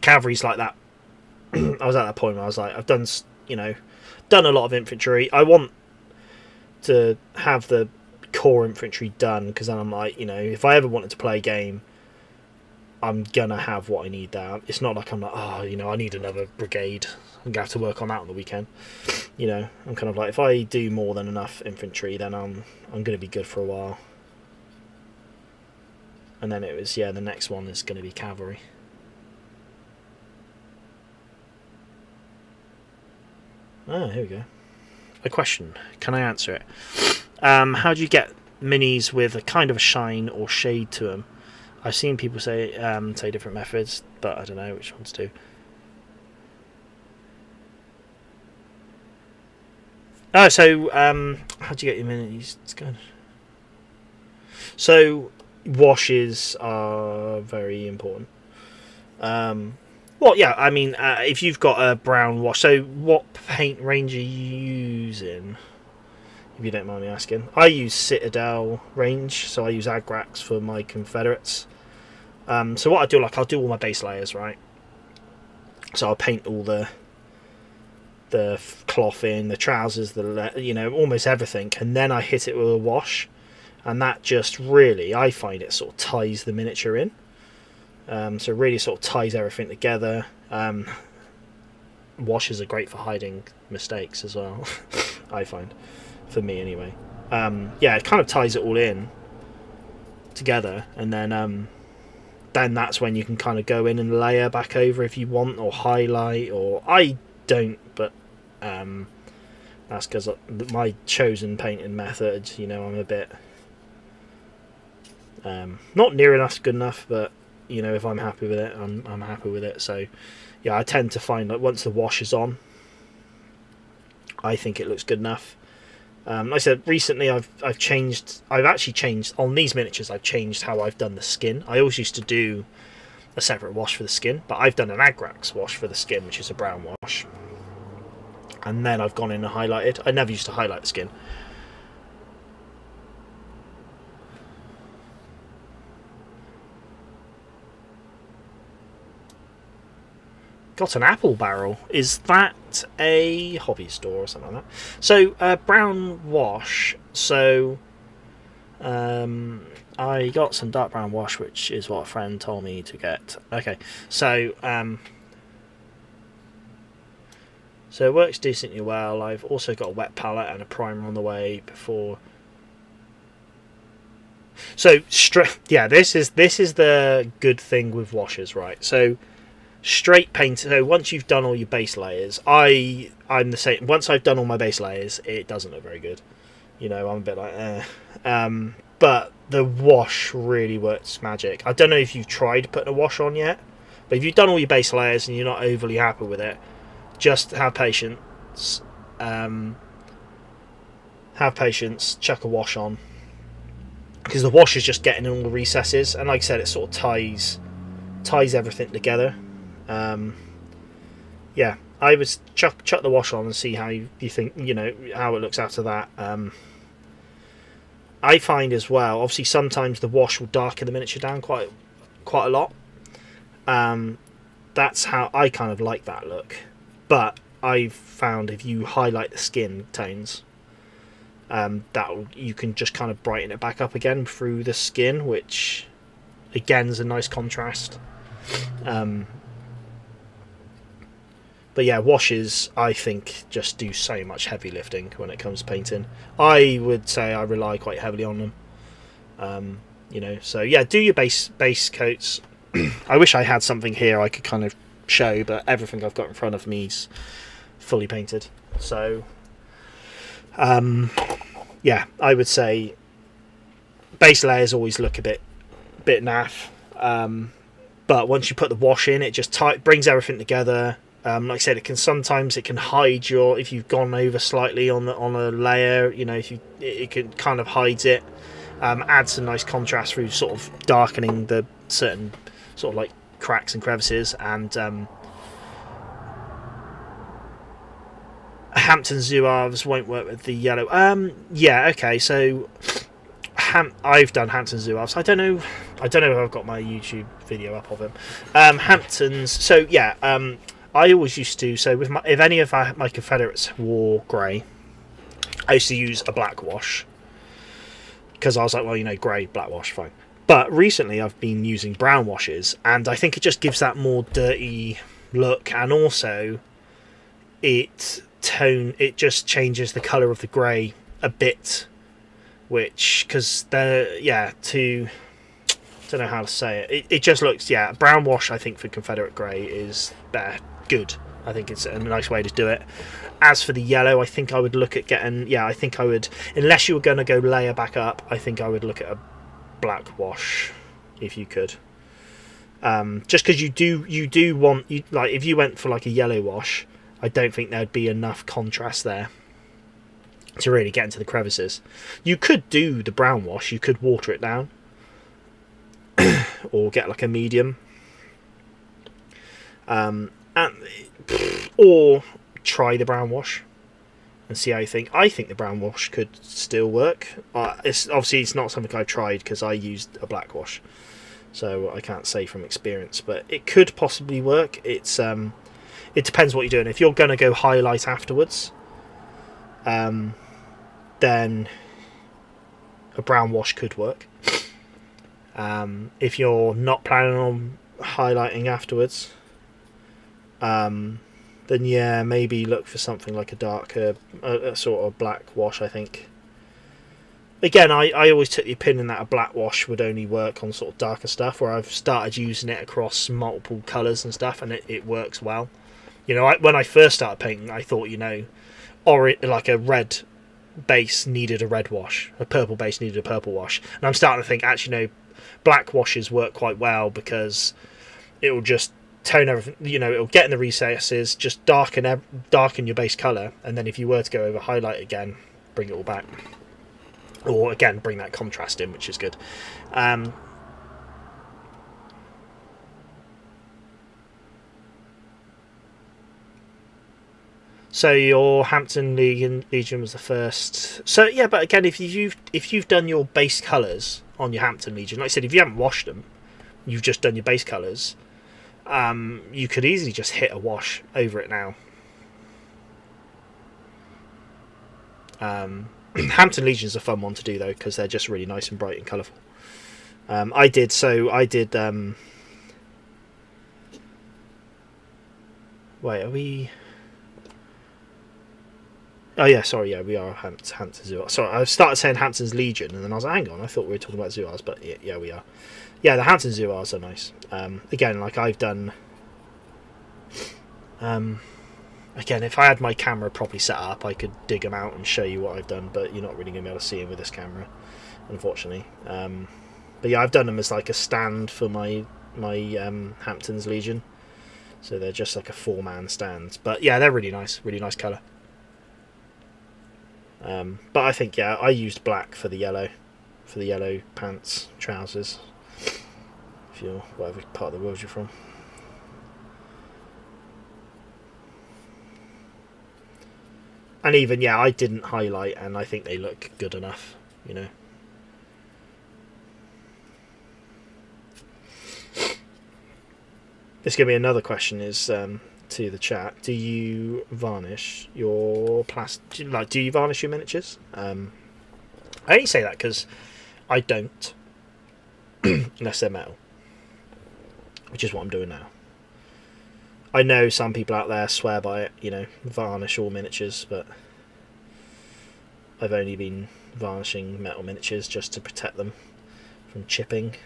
cavalry's like that. I was at that point where I was like, I've done a lot of infantry. I want to have the core infantry done, because then I'm like, if I ever wanted to play a game, I'm gonna have what I need there. It's not like I'm like, I need another brigade. I'm gonna have to work on that on the weekend. I'm kind of like, if I do more than enough infantry, then I'm gonna be good for a while. And then it was, the next one is gonna be cavalry. Ah, here we go. A question. Can I answer it? How do you get minis with a kind of a shine or shade to them? I've seen people say different methods, but I don't know which ones to do. Oh, so how do you get your minis? It's good. So washes are very important. Well, yeah, I mean, if you've got a brown wash, so what paint range are you using? If you don't mind me asking. I use Citadel range, so I use Agrax for my Confederates. So what I do, I'll do all my base layers, right? So I'll paint all the cloth in, the trousers, almost everything, and then I hit it with a wash, and that just really, I find it sort of ties the miniature in. So it really sort of ties everything together. Washes are great for hiding mistakes as well, I find, for me anyway. It kind of ties it all in together, and then that's when you can kind of go in and layer back over if you want, or highlight, or I don't, but that's because my chosen painting method, I'm a bit not near enough good enough, but if I'm happy with it, I'm happy with it. So I tend to find that once the wash is on, I think it looks good enough. Like I said, recently I've actually changed on these miniatures. I've changed how I've done the skin. I always used to do a separate wash for the skin, but I've done an Agrax wash for the skin, which is a brown wash, and then I've gone in and highlighted. I never used to highlight the skin. Got an apple barrel. Is that a hobby store or something like that? So brown wash. So I got some dark brown wash, which is what a friend told me to get. Okay, so it works decently well. I've also got a wet palette and a primer on the way before. So this is the good thing with washes, right? So straight paint. So once you've done all your base layers, I'm the same. Once I've done all my base layers, it doesn't look very good. I'm a bit like but the wash really works magic. I don't know if you've tried putting a wash on yet, but if you've done all your base layers and you're not overly happy with it, just have patience. Chuck a wash on, because the wash is just getting in all the recesses, and like I said, it sort of ties everything together. I would chuck the wash on and see how you think, how it looks after that. I find as well, obviously sometimes the wash will darken the miniature down quite a lot. That's how I kind of like that look. But I've found if you highlight the skin tones, you can just kind of brighten it back up again through the skin, which again is a nice contrast. But yeah, washes, I think, just do so much heavy lifting when it comes to painting. I would say I rely quite heavily on them. So yeah, do your base coats. I wish I had something here I could kind of show, but everything I've got in front of me is fully painted. So yeah, I would say base layers always look a bit naff. But once you put the wash in, it just brings everything together. Like I said, sometimes it can hide your, if you've gone over slightly on a layer, you know, if you, it can kind of hides it. Adds some nice contrast through sort of darkening the certain sort of like cracks and crevices. And Hampton Zouaves won't work with the yellow. Yeah, okay, so I've done Hampton Zouaves. I don't know if I've got my YouTube video up of him. Hamptons. So yeah, I always used to. So with if any of my Confederates wore grey, I used to use a black wash because I was like, well, you know, grey, black wash, fine. But recently, I've been using brown washes, and I think it just gives that more dirty look, and also it just changes the colour of the grey a bit. Which, because they're, yeah, don't know how to say it. It just looks, yeah, brown wash, I think, for Confederate grey is good. I think it's a nice way to do it. As for the yellow, I think I would look at getting, yeah, I think I would, unless you were going to go layer back up, I think I would look at a black wash, if you could. Just because you do want, like, if you went for like a yellow wash, I don't think there'd be enough contrast there to really get into the crevices. You could do the brown wash, you could water it down or get like a medium, or try the brown wash and see how you think. I think the brown wash could still work. It's not something I've tried because I used a black wash, so I can't say from experience, but it could possibly work. It depends what you're doing. If you're going to go highlight afterwards, then a brown wash could work. If you're not planning on highlighting afterwards, then yeah, maybe look for something like a darker, a sort of black wash, I think. Again, I always took the opinion that a black wash would only work on sort of darker stuff, where I've started using it across multiple colours and stuff, and it works well. You know, when I first started painting, I thought, you know, like a red base needed a red wash, a purple base needed a purple wash, and I'm starting to think, actually, no, black washes work quite well because it will just tone everything, you know, it'll get in the recesses, just darken your base colour, and then if you were to go over highlight again, bring it all back, or again bring that contrast in, which is good. So your Hampton Legion was the first. So yeah, but again, if you've done your base colours on your Hampton Legion, like I said, if you haven't washed them, you've just done your base colours, you could easily just hit a wash over it now. Hampton Legion's a fun one to do though, because they're just really nice and bright and colourful. I did. Wait, are we? Oh yeah, sorry, yeah, we are Hampton Zouaves. Sorry, I started saying Hampton's Legion, and then I was like, hang on, I thought we were talking about Zouaves, but yeah, we are. Yeah, the Hampton Zouaves are nice. Again, like I've done. Again, if I had my camera properly set up, I could dig them out and show you what I've done, but you're not really going to be able to see them with this camera, unfortunately. But yeah, I've done them as like a stand for my Hampton's Legion, so they're just like a 4-man stand. But yeah, they're really nice colour. But I think, yeah, I used black for the yellow pants, trousers, if you're whatever part of the world you're from. And even, yeah, I didn't highlight, and I think they look good enough, you know. This is going to be another question, is to the chat. Do you varnish your plastic? Like, do you varnish your miniatures? I only say that because I don't, unless they're metal, which is what I'm doing now. I know some people out there swear by it, you know, varnish all miniatures, but I've only been varnishing metal miniatures just to protect them from chipping.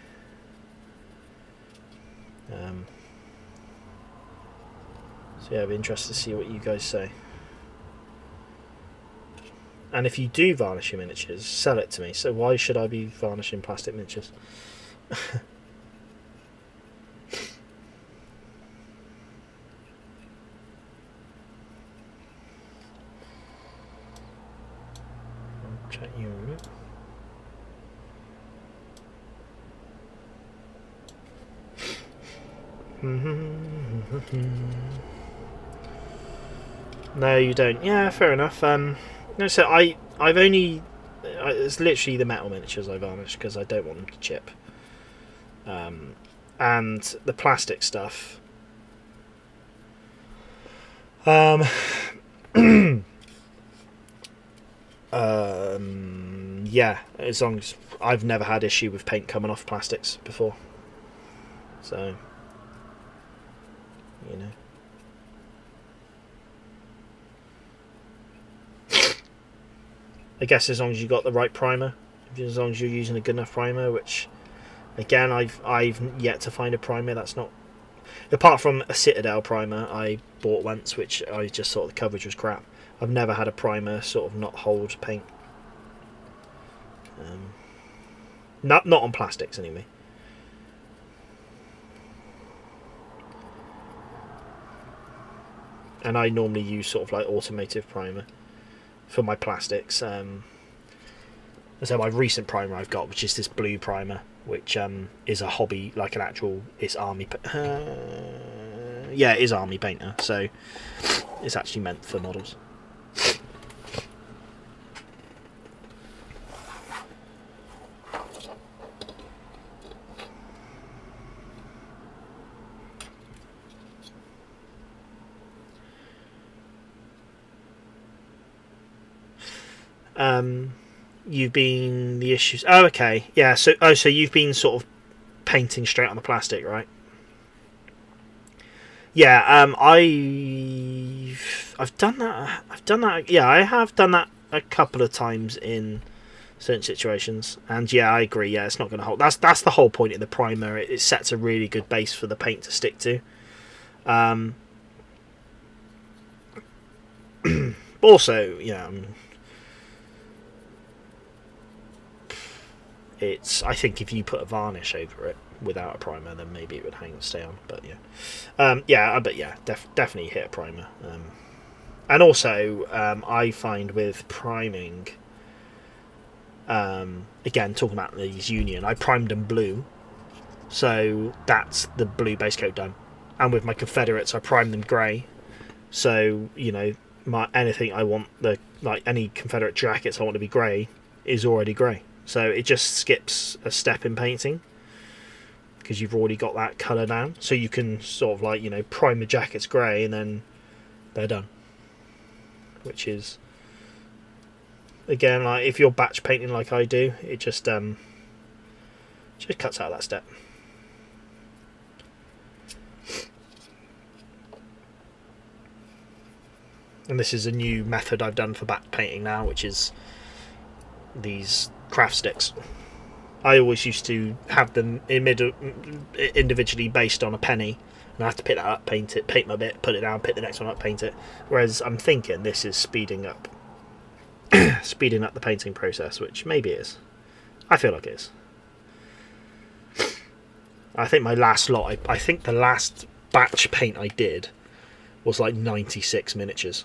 So yeah, I'd be interested to see what you guys say. And if you do varnish your miniatures, sell it to me. So why should I be varnishing plastic miniatures? check your unit. No, you don't. Yeah, fair enough. No, so I've only it's literally the metal miniatures I varnished because I don't want them to chip. And the plastic stuff. Yeah, as long as I've never had issue with paint coming off plastics before, so you know. I guess as long as you got the right primer, as long as you're using a good enough primer, which again I've yet to find a primer that's not, apart from a Citadel primer I bought once, which I just thought the coverage was crap. I've never had a primer sort of not hold paint. Not on plastics anyway. And I normally use sort of like automotive primer for my plastics. So my recent primer I've got, which is this blue primer, which is a hobby, like an actual, it's army. Yeah, it is army painter, so it's actually meant for models. You've been the issues. Oh, okay, yeah. So you've been sort of painting straight on the plastic, right? Yeah. I've done that. Yeah, I have done that a couple of times in certain situations, and yeah, I agree. Yeah, it's not going to hold. That's the whole point of the primer. It sets a really good base for the paint to stick to. Also, yeah. I think if you put a varnish over it without a primer, then maybe it would hang and stay on. But yeah, definitely hit a primer. And also, I find with priming, again talking about these Union, I primed them blue, so that's the blue base coat done. And with my Confederates, I primed them grey, so you know anything I want any Confederate jackets I want to be grey is already grey. So it just skips a step in painting because you've already got that colour down. So you can sort of prime the jackets grey and then they're done. Which is, again, like if you're batch painting like I do, it just cuts out that step. And this is a new method I've done for batch painting now, which is these craft sticks. I always used to have them individually based on a penny, and I have to pick that up, paint my bit, put it down, pick the next one up, paint it. Whereas I'm thinking this is speeding up the painting process, which maybe it is. I feel like it is. I think my last lot, I think the last batch paint I did was like 96 miniatures,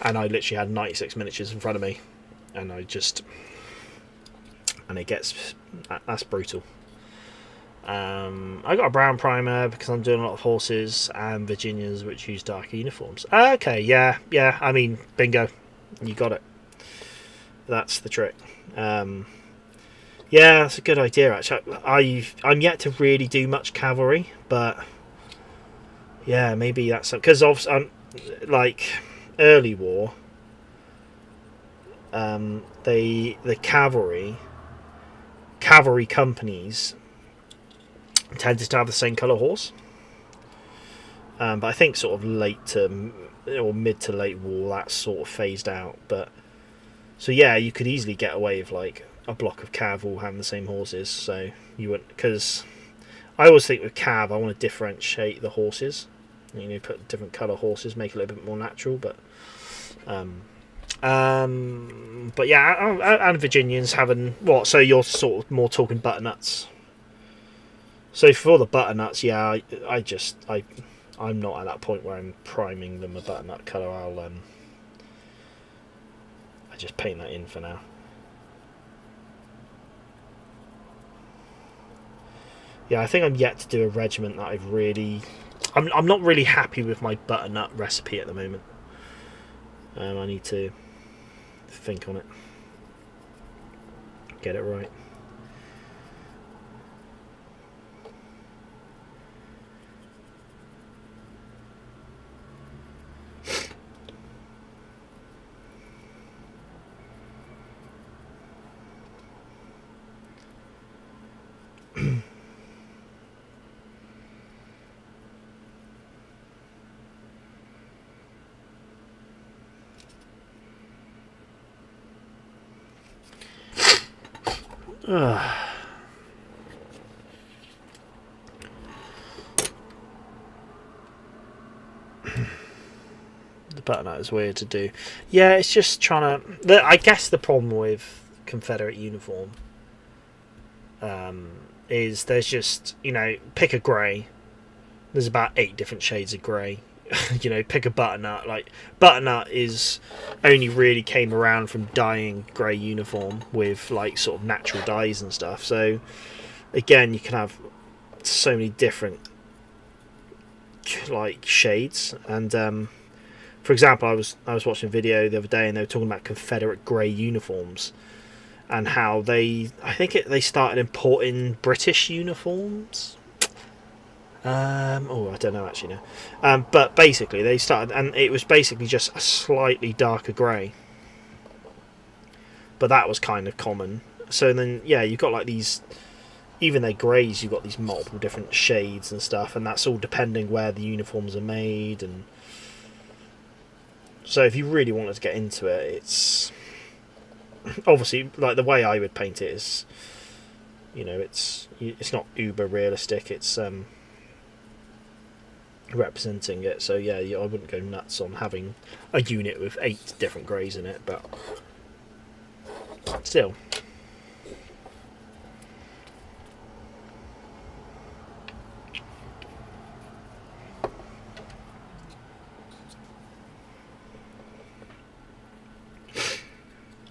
and I literally had 96 miniatures in front of me, and it gets, that's brutal. I got a brown primer because I'm doing a lot of horses and Virginias which use darker uniforms. Okay, yeah, I mean, bingo, you got it. That's the trick. Yeah, that's a good idea actually. I'm yet to really do much cavalry, but yeah, maybe that's because like early war, the cavalry companies tended to have the same colour horse, but I think sort of late to or mid to late war that sort of phased out. But so yeah, you could easily get away with like a block of cav all having the same horses, so you wouldn't, because I always think with cav I want to differentiate the horses, put different colour horses, make it a little bit more natural. But yeah, and Virginians having what? So you're sort of more talking butternuts. So for the butternuts, yeah, I'm not at that point where I'm priming them a butternut colour. I just paint that in for now. Yeah, I think I'm yet to do a regiment that I've really... I'm not really happy with my butternut recipe at the moment. I need to think on it. Get it right. The butternut is weird to do. Yeah, it's just trying to... I guess the problem with Confederate uniform is there's just, you know, pick a grey. There's about 8 different shades of grey. You know, pick a butternut. Like, butternut is only really came around from dyeing grey uniform with, like, sort of natural dyes and stuff. So, again, you can have so many different, like, shades. And, for example, I was watching a video the other day and they were talking about Confederate grey uniforms and how they started importing British uniforms. I don't know actually now. But basically they started, and it was basically just a slightly darker grey. But that was kind of common. So then, yeah, you've got like these, even their greys, you've got these multiple different shades and stuff, and that's all depending where the uniforms are made. And so if you really wanted to get into it, it's obviously, like, the way I would paint it is, you know, it's not uber realistic. It's representing it. So yeah, I wouldn't go nuts on having a unit with 8 different greys in it, but still.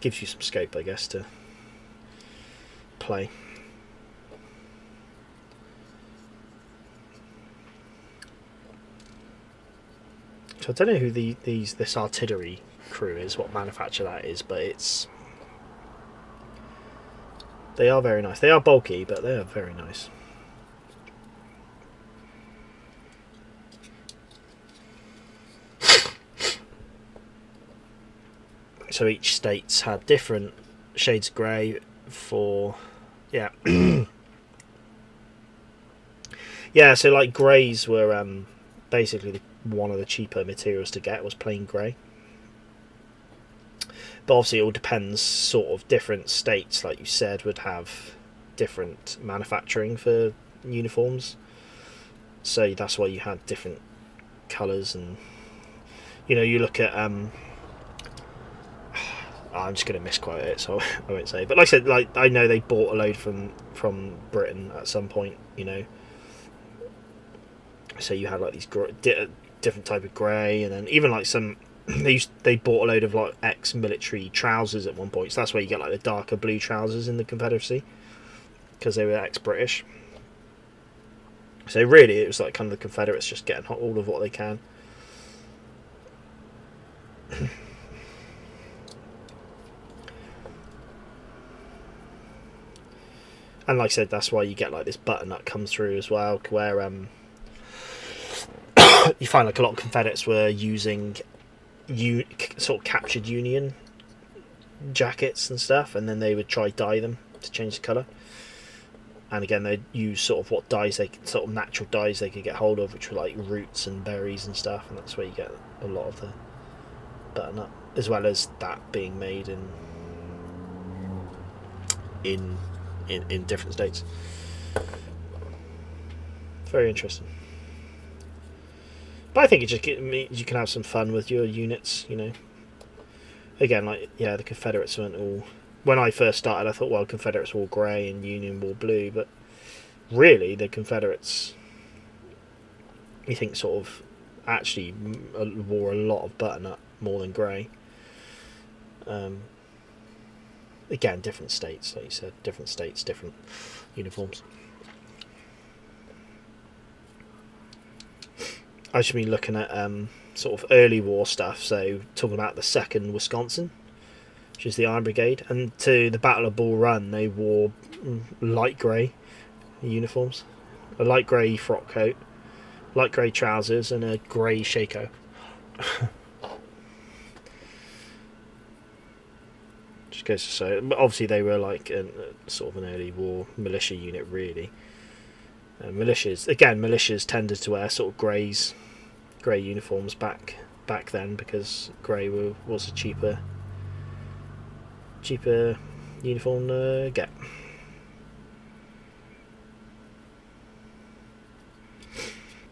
Gives you some scope, I guess, to play. So I don't know who this artillery crew is, what manufacturer that is, but they are very nice. They are bulky, but they are very nice. So each state's had different shades of grey for, yeah. Yeah, so like greys were basically one of the cheaper materials to get was plain grey. But obviously it all depends, sort of different states, like you said, would have different manufacturing for uniforms. So that's why you had different colours, and you know, you look at I'm just going to misquote it, so I won't say. But like I said, like, I know they bought a load from Britain at some point, you know. So you had like these different type of grey, and then even like some they bought a load of like ex-military trousers at one point. So that's where you get like the darker blue trousers in the Confederacy, because they were ex-British. So really, it was like kind of the Confederates just getting all of what they can. And like I said, that's why you get like this butternut comes through as well, where you find like a lot of Confederates were using sort of captured Union jackets and stuff, and then they would try dye them to change the colour. And again, they'd use sort of what dyes sort of natural dyes they could get hold of, which were like roots and berries and stuff, and that's where you get a lot of the butternut, as well as that being made in different states. Very interesting. But I think it just means you can have some fun with your units, you know. Again, like, yeah, the Confederates weren't all... When I first started, I thought, well, Confederates wore grey and Union wore blue, but really, the Confederates, you think, sort of actually wore a lot of butternut more than grey. Again, different states, like you said, different states, different uniforms. I've just been looking at sort of early war stuff. So talking about the 2nd Wisconsin, which is the Iron Brigade, and to the Battle of Bull Run, they wore light grey uniforms, a light grey frock coat, light grey trousers, and a grey shako. Just goes to show. But obviously, they were like sort of an early war militia unit, really. Militias tended to wear sort of grey uniforms back then, because grey was a cheaper uniform to get.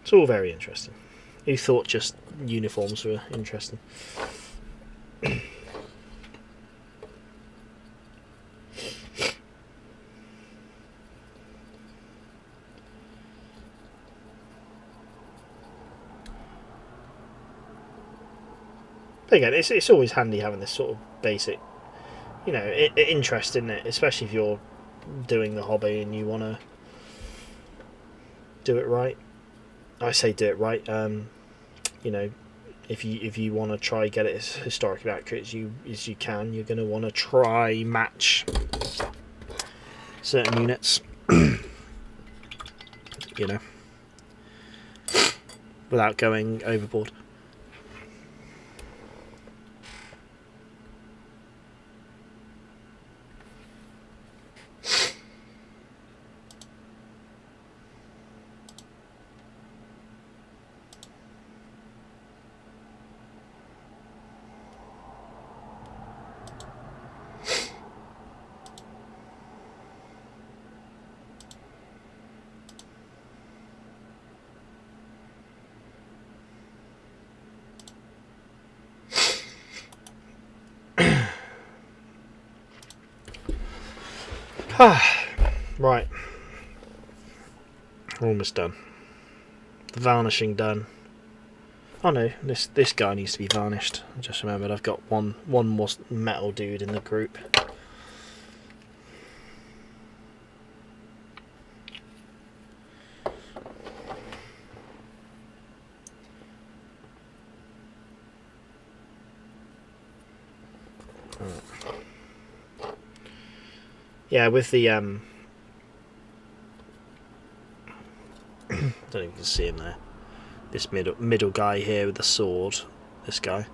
It's all very interesting. Who thought just uniforms were interesting? But again, it's always handy having this sort of basic, interest in it, especially if you're doing the hobby and you want to do it right. I say do it right. If you want to try get it as historically accurate as you can, you're going to want to try match certain units, without going overboard. Right, almost done. The varnishing done. Oh no, this guy needs to be varnished. I just remembered I've got one more metal dude in the group. Yeah, with the I don't know if you can see him there. This middle guy here with the sword, this guy.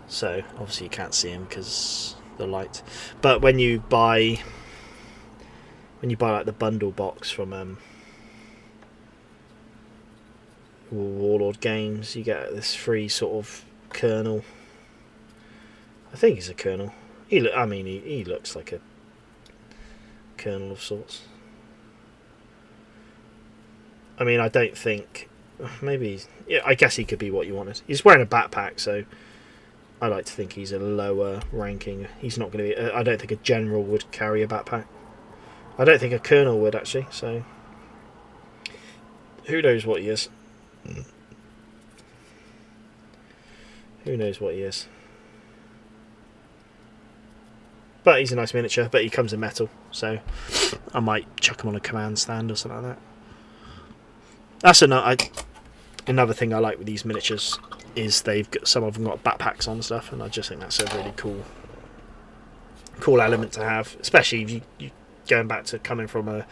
So obviously you can't see him because the light. But when you buy like the bundle box from Warlord Games, you get this free sort of colonel. I think he's a colonel. He looks like a colonel of sorts. I mean, I don't think. Maybe. Yeah, I guess he could be what you wanted. He's wearing a backpack, so I like to think he's a lower ranking. He's not going to be. I don't think a general would carry a backpack. I don't think a colonel would, actually. So who knows what he is? Who knows what he is? But he's a nice miniature, but he comes in metal, so I might chuck him on a command stand or something like that. That's another thing I like with these miniatures is some of them got backpacks on and stuff, and I just think that's a really cool element to have, especially if you going back to coming from a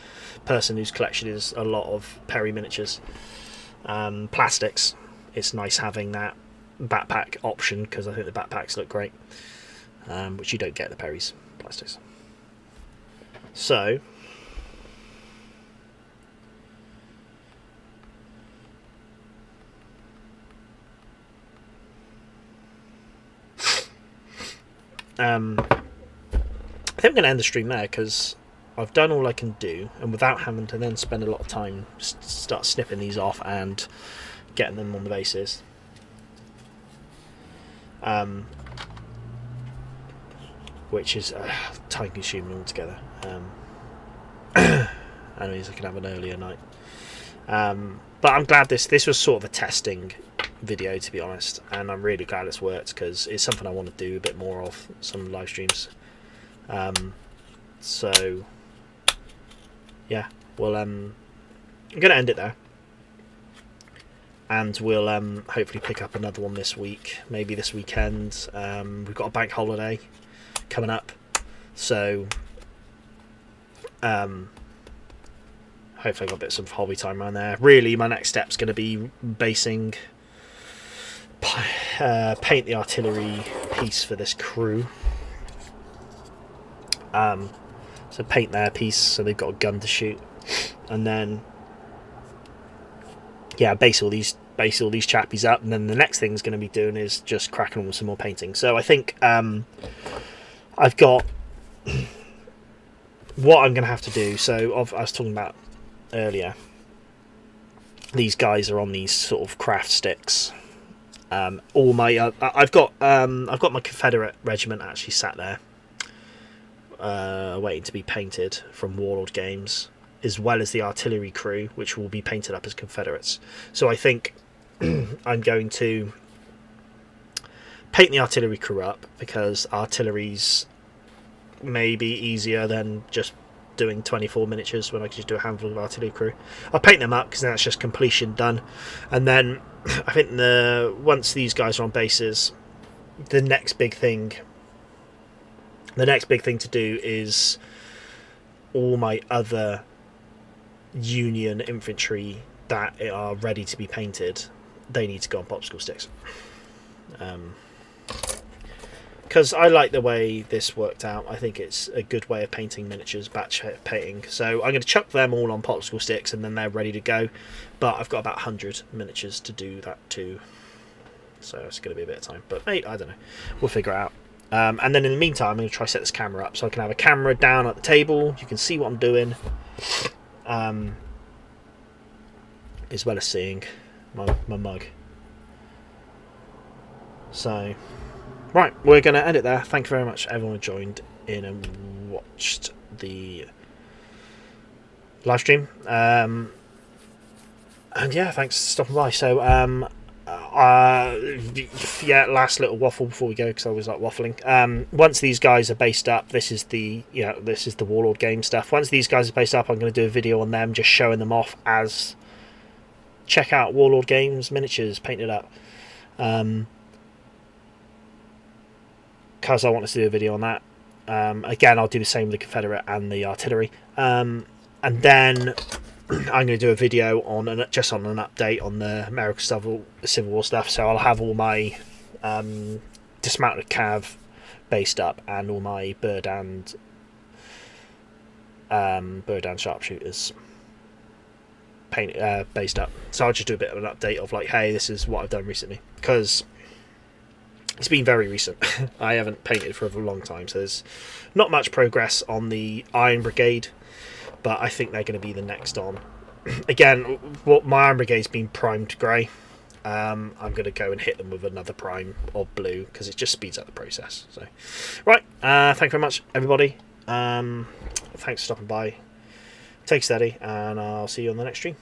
person whose collection is a lot of Perry miniatures, plastics. It's nice having that backpack option because I think the backpacks look great. Which you don't get the Perry's plastics. So I think I'm going to end the stream there because I've done all I can do, and without having to then spend a lot of time start snipping these off and getting them on the bases. Which is time consuming altogether. That means I can have an earlier night. But I'm glad this was sort of a testing video, to be honest, and I'm really glad it's worked because it's something I want to do a bit more of, some live streams. So yeah, well, I'm going to end it there. and we'll hopefully pick up another one this week, maybe this weekend. We've got a bank holiday coming up, so hopefully I've got a bit of hobby time around there. Really, my next step's going to be basing paint the artillery piece for this crew. So paint their piece so they've got a gun to shoot, and then base all these chappies up, and then the next thing's going to be doing is just cracking on with some more painting. So I think I've got what I'm going to have to do. So I was talking about earlier, these guys are on these sort of craft sticks. All my I've got my Confederate regiment actually sat there waiting to be painted from Warlord Games, as well as the artillery crew, which will be painted up as Confederates. So I think I'm going to paint the artillery crew up, because artillery's maybe easier than just doing 24 miniatures when I could just do a handful of artillery crew. I'll paint them up because that's just completion done. And then I think once these guys are on bases, the next big thing to do is all my other Union infantry that are ready to be painted. They need to go on popsicle sticks. Because I like the way this worked out. I think it's a good way of painting miniatures, batch painting. So I'm going to chuck them all on popsicle sticks, and then they're ready to go. But I've got about 100 miniatures to do that too. So it's going to be a bit of time. But mate, I don't know. We'll figure it out. And then in the meantime, I'm going to try to set this camera up so I can have a camera down at the table. You can see what I'm doing. As well as seeing my mug. So... right, we're going to end it there. Thank you very much, everyone who joined in and watched the live stream. And yeah, thanks for stopping by. So, last little waffle before we go, because I always like waffling. Once these guys are based up, this is the Warlord game stuff. Once these guys are based up, I'm going to do a video on them, just showing them off as check out Warlord Games miniatures painted up. Because I want to do a video on that. Again, I'll do the same with the Confederate and the artillery. And then I'm going to do a video on just on an update on the American Civil War stuff. So I'll have all my dismounted cav based up, and all my bird and sharpshooters based up. So I'll just do a bit of an update of like, hey, this is what I've done recently, because it's been very recent. I haven't painted for a long time, so there's not much progress on the Iron Brigade, but I think they're going to be the next on. Again, my Iron Brigade's been primed grey. I'm going to go and hit them with another prime of blue, because it just speeds up the process. So, right, thank you very much, everybody. Thanks for stopping by. Take it steady, and I'll see you on the next stream.